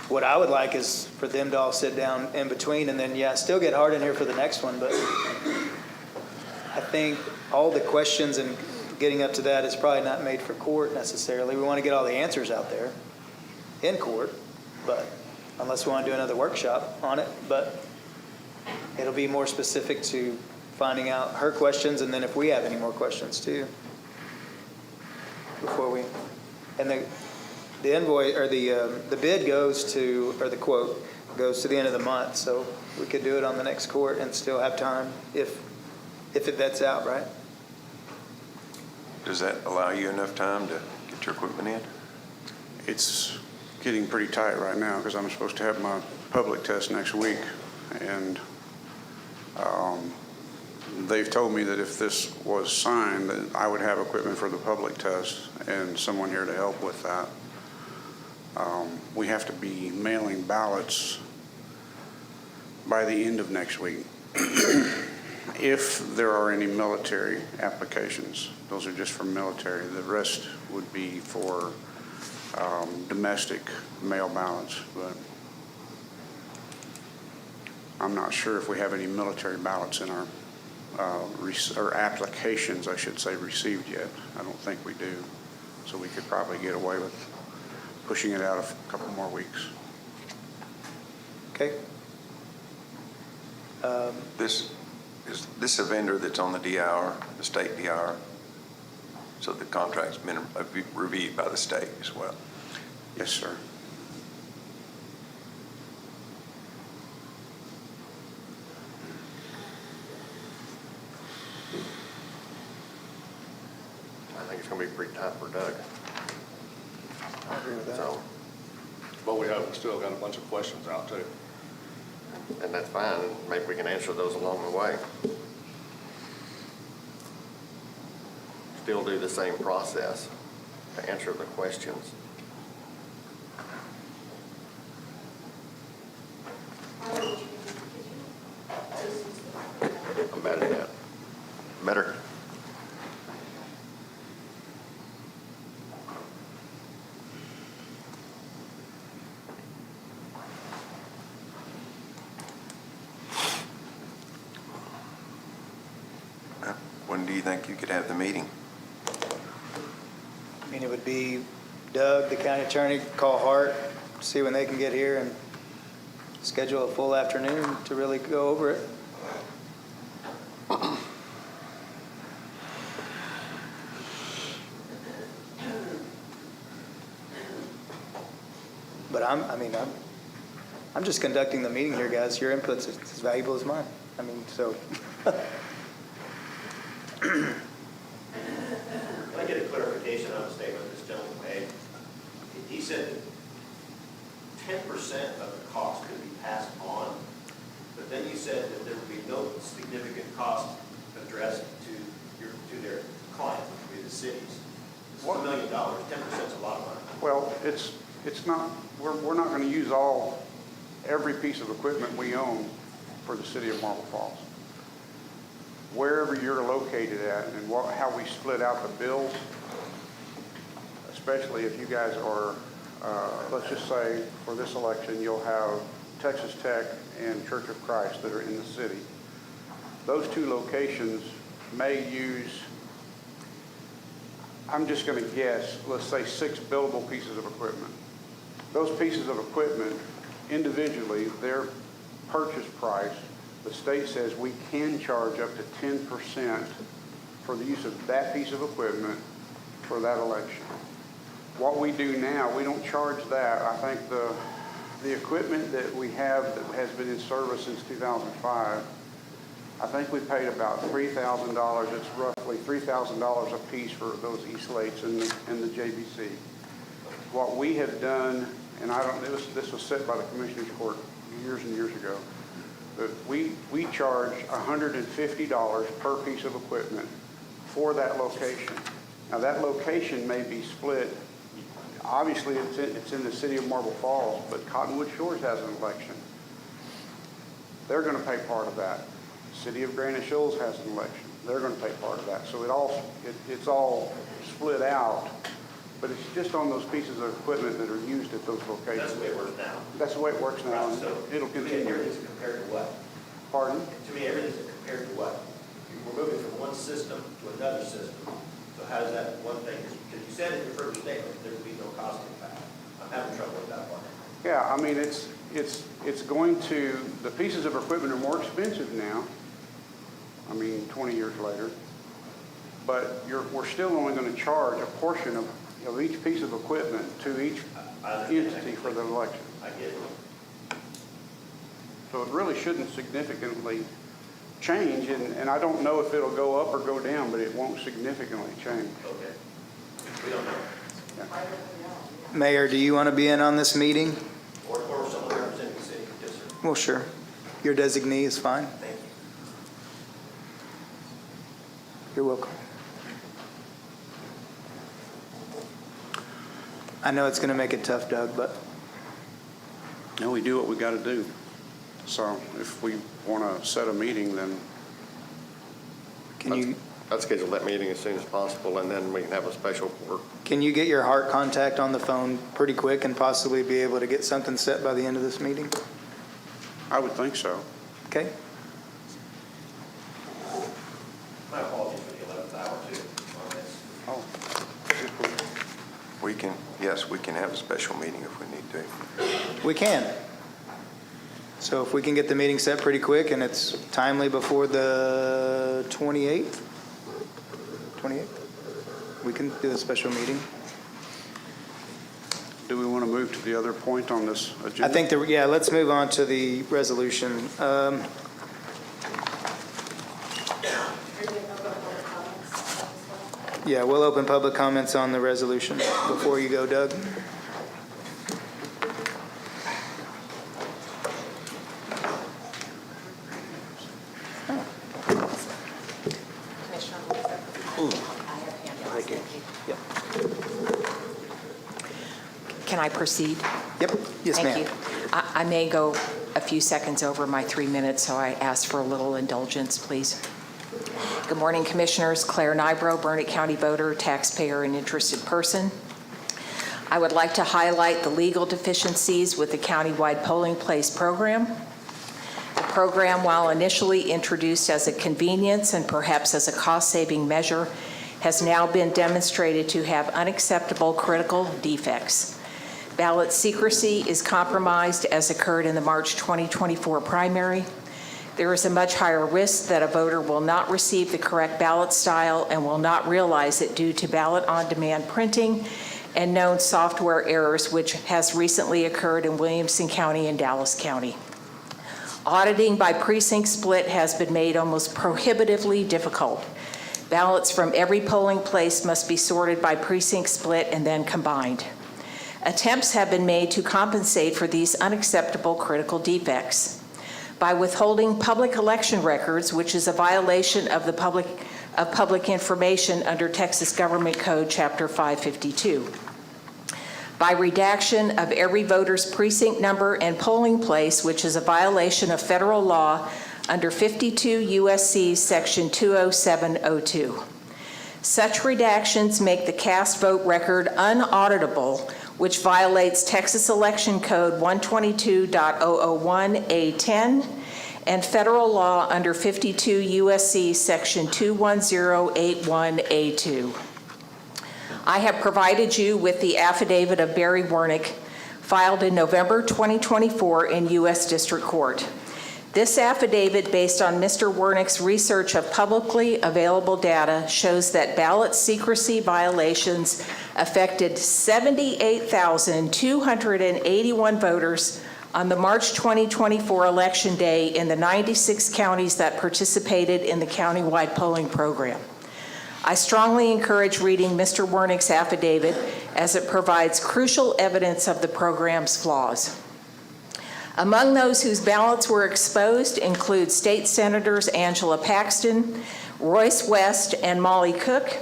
What I would like is for them to all sit down in between and then, still get Hart in here for the next one, but I think all the questions and getting up to that is probably not made for court necessarily. We want to get all the answers out there in court, but unless we want to do another workshop on it, but it'll be more specific to finding out her questions, and then if we have any more questions too, before we, and the invoice or the bid goes to, or the quote goes to the end of the month, so we could do it on the next court and still have time if it vets out, right? Does that allow you enough time to get your equipment in? It's getting pretty tight right now because I'm supposed to have my public test next week. And they've told me that if this was signed, that I would have equipment for the public test and someone here to help with that. We have to be mailing ballots by the end of next week. If there are any military applications, those are just for military. The rest would be for domestic mail ballots, but I'm not sure if we have any military ballots in our, or applications, I should say, received yet. I don't think we do. So we could probably get away with pushing it out a couple more weeks. Okay. Is this a vendor that's on the DIR, the state DIR? So the contract's been reviewed by the state as well? Yes, sir. I think it's going to be pretty tight for Doug. I agree with that. So, But we have still got a bunch of questions out too. and that's fine. Maybe we can answer those along the way. Still do the same process to answer the questions. I'm bad at that. Better. When do you think you could have the meeting? I mean, it would be Doug, the county attorney, call Hart, see when they can get here and schedule a full afternoon to really go over it. But I'm just conducting the meeting here, guys. Your input's as valuable as mine. I mean, so. Can I get a clarification on a statement this gentleman made? He said 10% of the cost could be passed on, but then you said that there would be no significant cost addressed to their client, which would be the cities. It's $1 million, 10% is a lot of money. Well, it's not, we're not going to use every piece of equipment we own for the city of Marble Falls. Wherever you're located at and how we split out the bills, especially if you guys are, let's just say for this election, you'll have Texas Tech and Church of Christ that are in the city. Those two locations may use, I'm just going to guess, let's say 6 billable pieces of equipment. Those pieces of equipment, individually, their purchase price, the state says we can charge up to 10% for the use of that piece of equipment for that election. What we do now, we don't charge that. I think the equipment that we have that has been in service since 2005, I think we paid about $3,000. It's roughly $3,000 a piece for those E-slates and the JBC. What we have done, and this was set by the Commissioner's Court years and years ago, but we charge $150 per piece of equipment for that location. Now that location may be split. Obviously, it's in the city of Marble Falls, but Cottonwood Shores has an election. They're going to pay part of that. City of Granite Shoals has an election. They're going to pay part of that. So it's all split out, but it's just on those pieces of equipment that are used at those locations. That's the way it works now. That's the way it works now, and So it'll continue. everything's compared to what? Pardon? To me, everything's compared to what? We're moving from one system to another system. So how does that one thing, because you said in your first statement there would be no cost impact. I'm having trouble with that one. Yeah, I mean, it's going to, the pieces of equipment are more expensive now, I mean, 20 years later, but we're still only going to charge a portion of each piece of equipment to each entity for the election. I get it. So it really shouldn't significantly change, and I don't know if it'll go up or go down, but it won't significantly change. Okay. We don't know. Mayor, do you want to be in on this meeting? Or someone representing the city. Yes, sir. Well, sure. Your designee is fine. Thank you. You're welcome. I know it's going to make it tough, Doug, but And we do what we got to do. So if we want to set a meeting, then I'd schedule that meeting as soon as possible, and then we can have a special work. can you get your heart contact on the phone pretty quick and possibly be able to get something set by the end of this meeting? I would think so. Okay? My apologies for the 11th hour too on this. Oh, Yes, we can have a special meeting if we need to. We can. So if we can get the meeting set pretty quick and it's timely before the 28th, we can do a special meeting. do we want to move to the other point on this agenda? I think, let's move on to the resolution. Yeah, we'll open public comments on the resolution before you go, Doug. Can I proceed? Yep, yes, ma'am. Thank you. I may go a few seconds over my 3 minutes, so I ask for a little indulgence, please. Good morning, Commissioners. Claire Nybro, Burnett County voter, taxpayer, and interested person. I would like to highlight the legal deficiencies with the countywide polling place program. The program, while initially introduced as a convenience and perhaps as a cost-saving measure, has now been demonstrated to have unacceptable critical defects. Ballot secrecy is compromised as occurred in the March 2024 primary. There is a much higher risk that a voter will not receive the correct ballot style and will not realize it due to ballot-on-demand printing and known software errors, which has recently occurred in Williamson County and Dallas County. Auditing by precinct split has been made almost prohibitively difficult. Ballots from every polling place must be sorted by precinct split and then combined. Attempts have been made to compensate for these unacceptable critical defects. By withholding public election records, which is a violation of the public information under Texas Government Code Chapter 552. By redaction of every voter's precinct number and polling place, which is a violation of federal law under 52 U.S.C. Section 20702. Such redactions make the cast vote record unauditable, which violates Texas Election Code 122.001A10 and federal law under 52 U.S.C. Section 21081A2. I have provided you with the affidavit of Barry Wernick filed in November 2024 in U.S. District Court. This affidavit, based on Mr. Wernick's research of publicly available data, shows that ballot secrecy violations affected 78,281 voters on the March 2024 election day in the 96 counties that participated in the countywide polling program. I strongly encourage reading Mr. Wernick's affidavit as it provides crucial evidence of the program's flaws. Among those whose ballots were exposed include State Senators Angela Paxton, Royce West, and Molly Cook,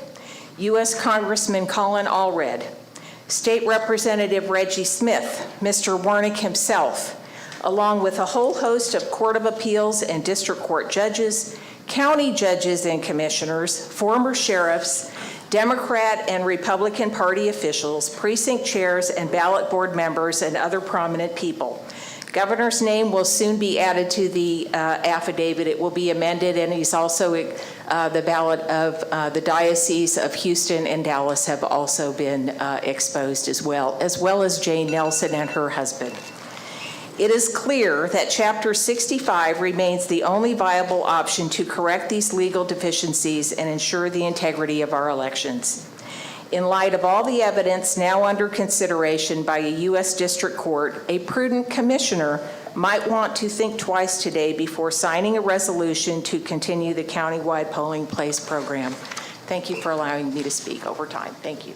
U.S. Congressman Colin Allred, State Representative Reggie Smith, Mr. Wernick himself, along with a whole host of Court of Appeals and District Court judges, county judges and commissioners, former sheriffs, Democrat and Republican Party officials, precinct chairs, and ballot board members, and other prominent people. Governor's name will soon be added to the affidavit. It will be amended, and he's also the ballot of the Diocese of Houston and Dallas have also been exposed as well as Jane Nelson and her husband. It is clear that Chapter 65 remains the only viable option to correct these legal deficiencies and ensure the integrity of our elections. In light of all the evidence now under consideration by a U.S. District Court, a prudent commissioner might want to think twice today before signing a resolution to continue the countywide polling place program. Thank you for allowing me to speak over time. Thank you.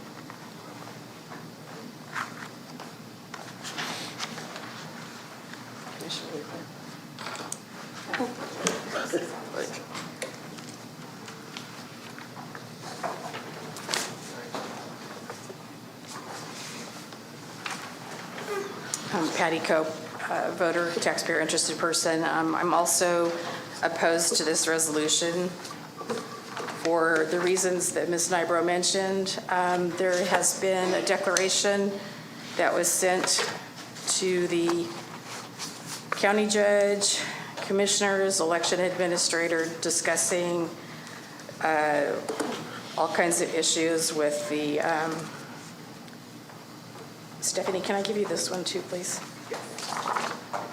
I'm Patty Cope, voter, taxpayer, interested person. I'm also opposed to this resolution for the reasons that Ms. Nybro mentioned. There has been a declaration that was sent to the county judge, commissioners, election administrator, discussing all kinds of issues with the Stephanie, can I give you this one too, please?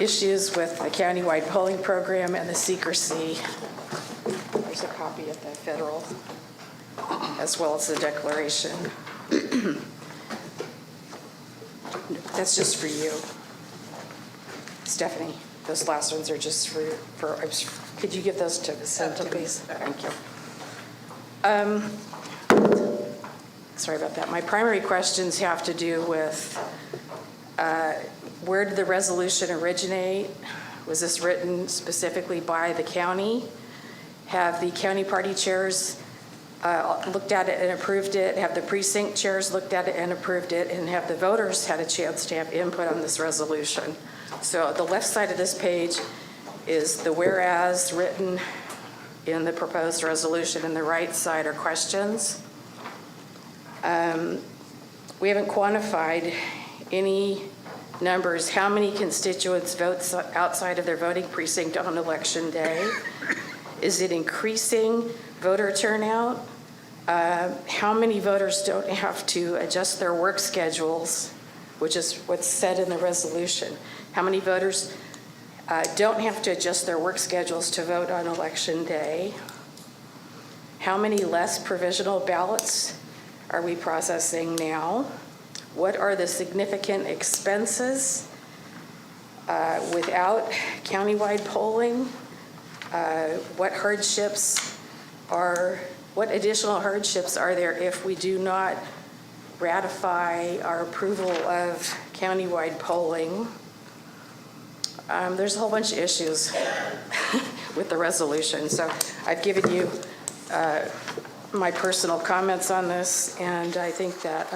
Issues with the countywide polling program and the secrecy. There's a copy of the federal, as well as the declaration. That's just for you. Stephanie, those last ones are just for could you give those to Vicente, please? Thank you. Sorry about that. My primary questions have to do with where did the resolution originate? Was this written specifically by the county? Have the county party chairs looked at it and approved it? Have the precinct chairs looked at it and approved it? And have the voters had a chance to have input on this resolution? So the left side of this page is the whereas written in the proposed resolution, and the right side are questions. We haven't quantified any numbers, how many constituents vote outside of their voting precinct on election day. Is it increasing voter turnout? How many voters don't have to adjust their work schedules, which is what's said in the resolution? How many voters don't have to adjust their work schedules to vote on election day? How many less provisional ballots are we processing now? What are the significant expenses without countywide polling? What additional hardships are there if we do not ratify our approval of countywide polling? There's a whole bunch of issues with the resolution. So I've given you my personal comments on this, and I think that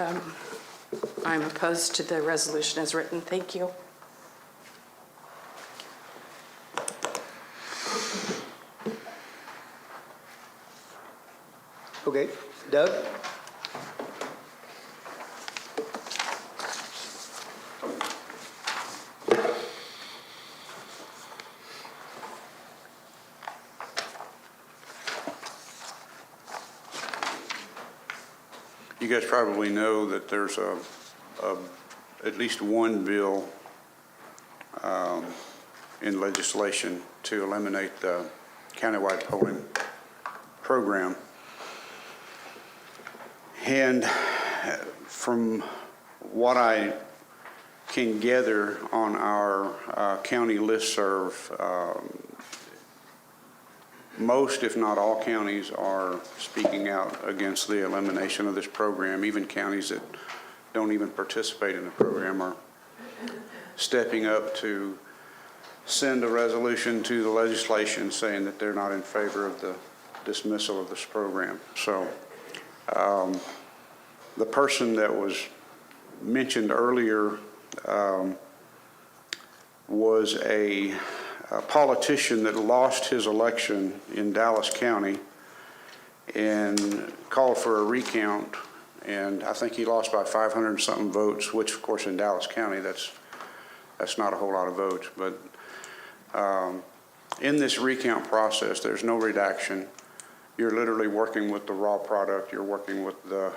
I'm opposed to the resolution as written. Thank you. Okay, Doug? You guys probably know that there's at least one bill in legislation to eliminate the countywide polling program. And from what I can gather on our county listserv, most, if not all, counties are speaking out against the elimination of this program. Even counties that don't even participate in the program are stepping up to send a resolution to the legislation saying that they're not in favor of the dismissal of this program. So the person that was mentioned earlier was a politician that lost his election in Dallas County and called for a recount, and I think he lost by 500 and something votes, which of course in Dallas County that's not a whole lot of votes. But in this recount process, there's no redaction. You're literally working with the raw product. You're working with the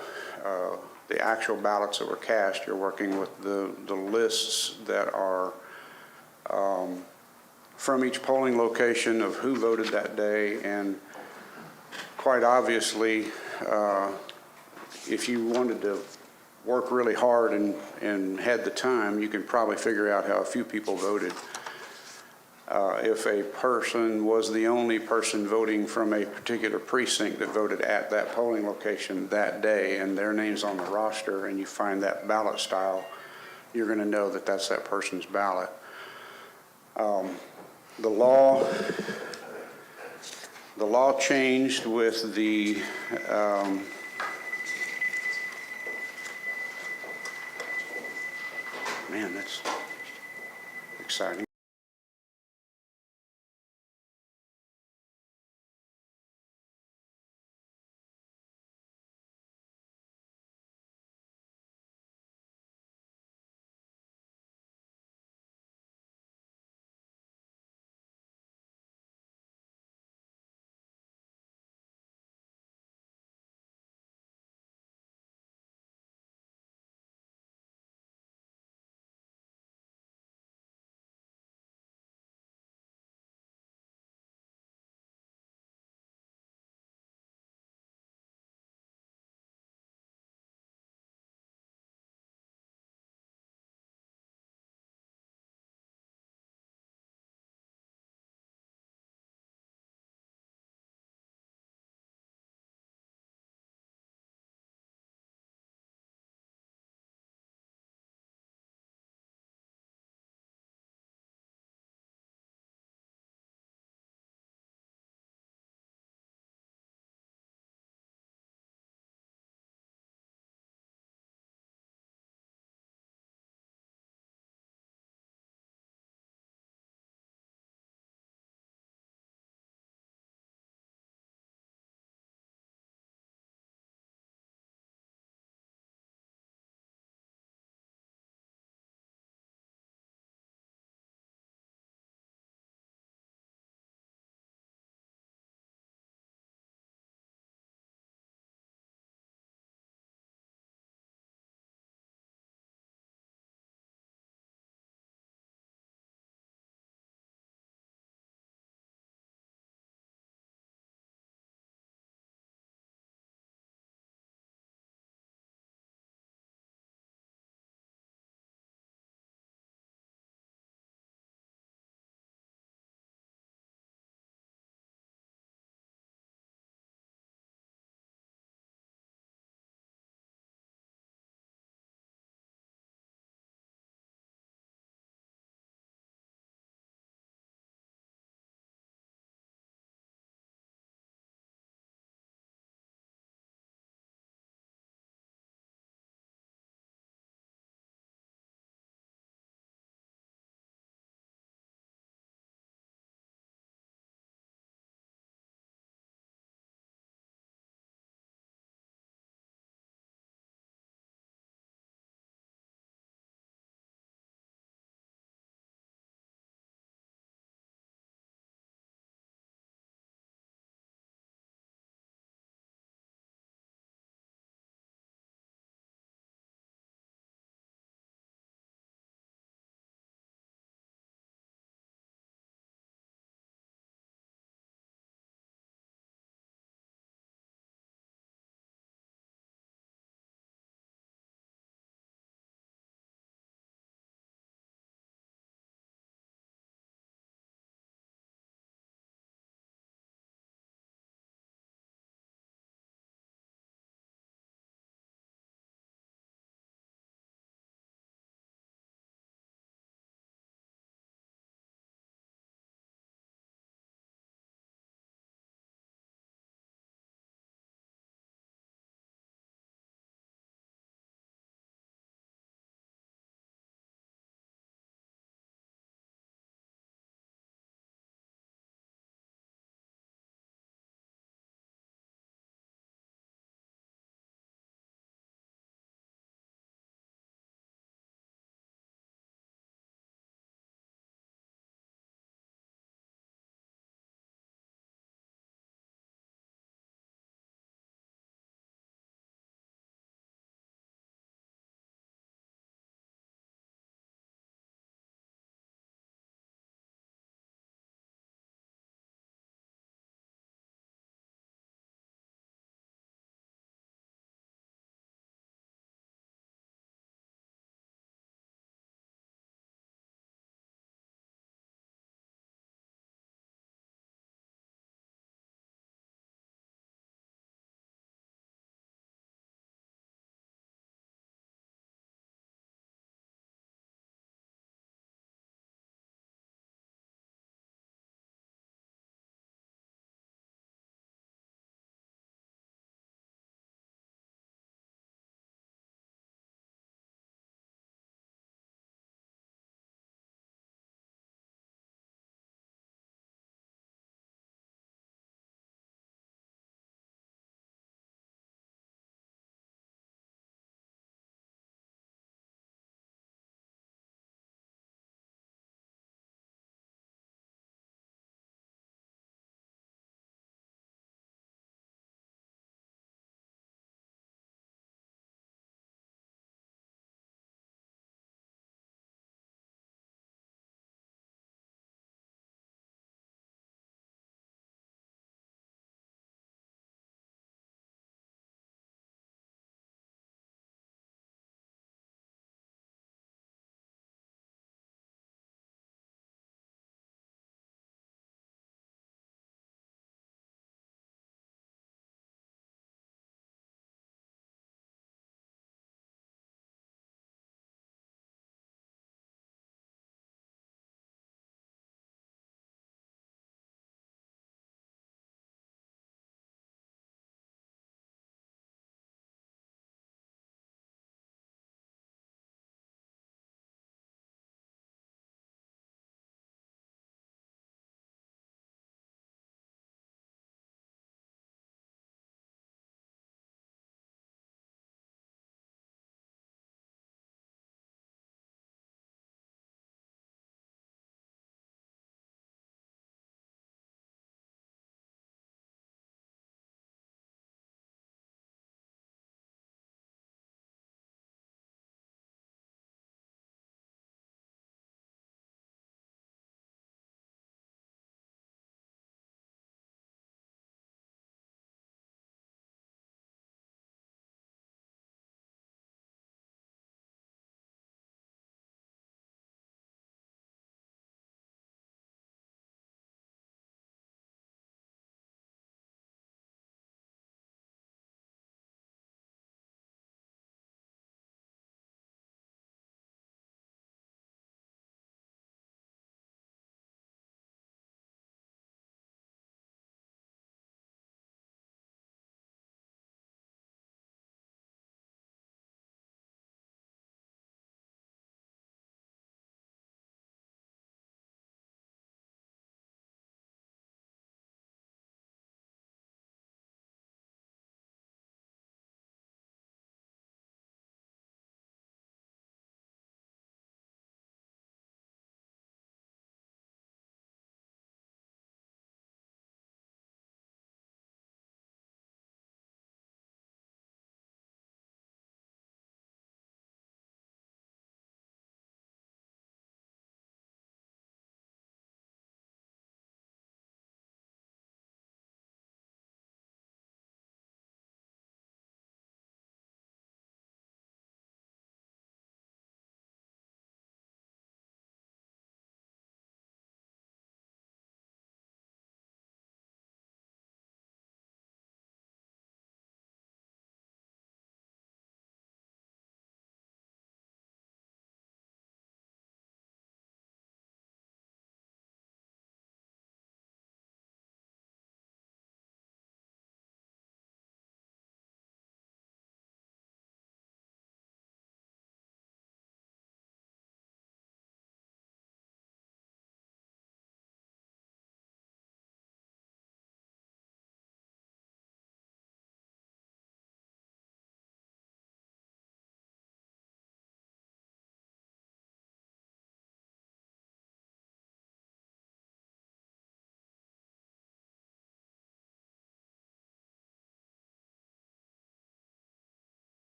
actual ballots that were cast. You're working with the lists that are from each polling location of who voted that day. And quite obviously, if you wanted to work really hard and had the time, you can probably figure out how a few people voted. If a person was the only person voting from a particular precinct that voted at that polling location that day, and their name's on the roster, and you find that ballot style, you're going to know that that's that person's ballot. The law changed with the man, that's exciting.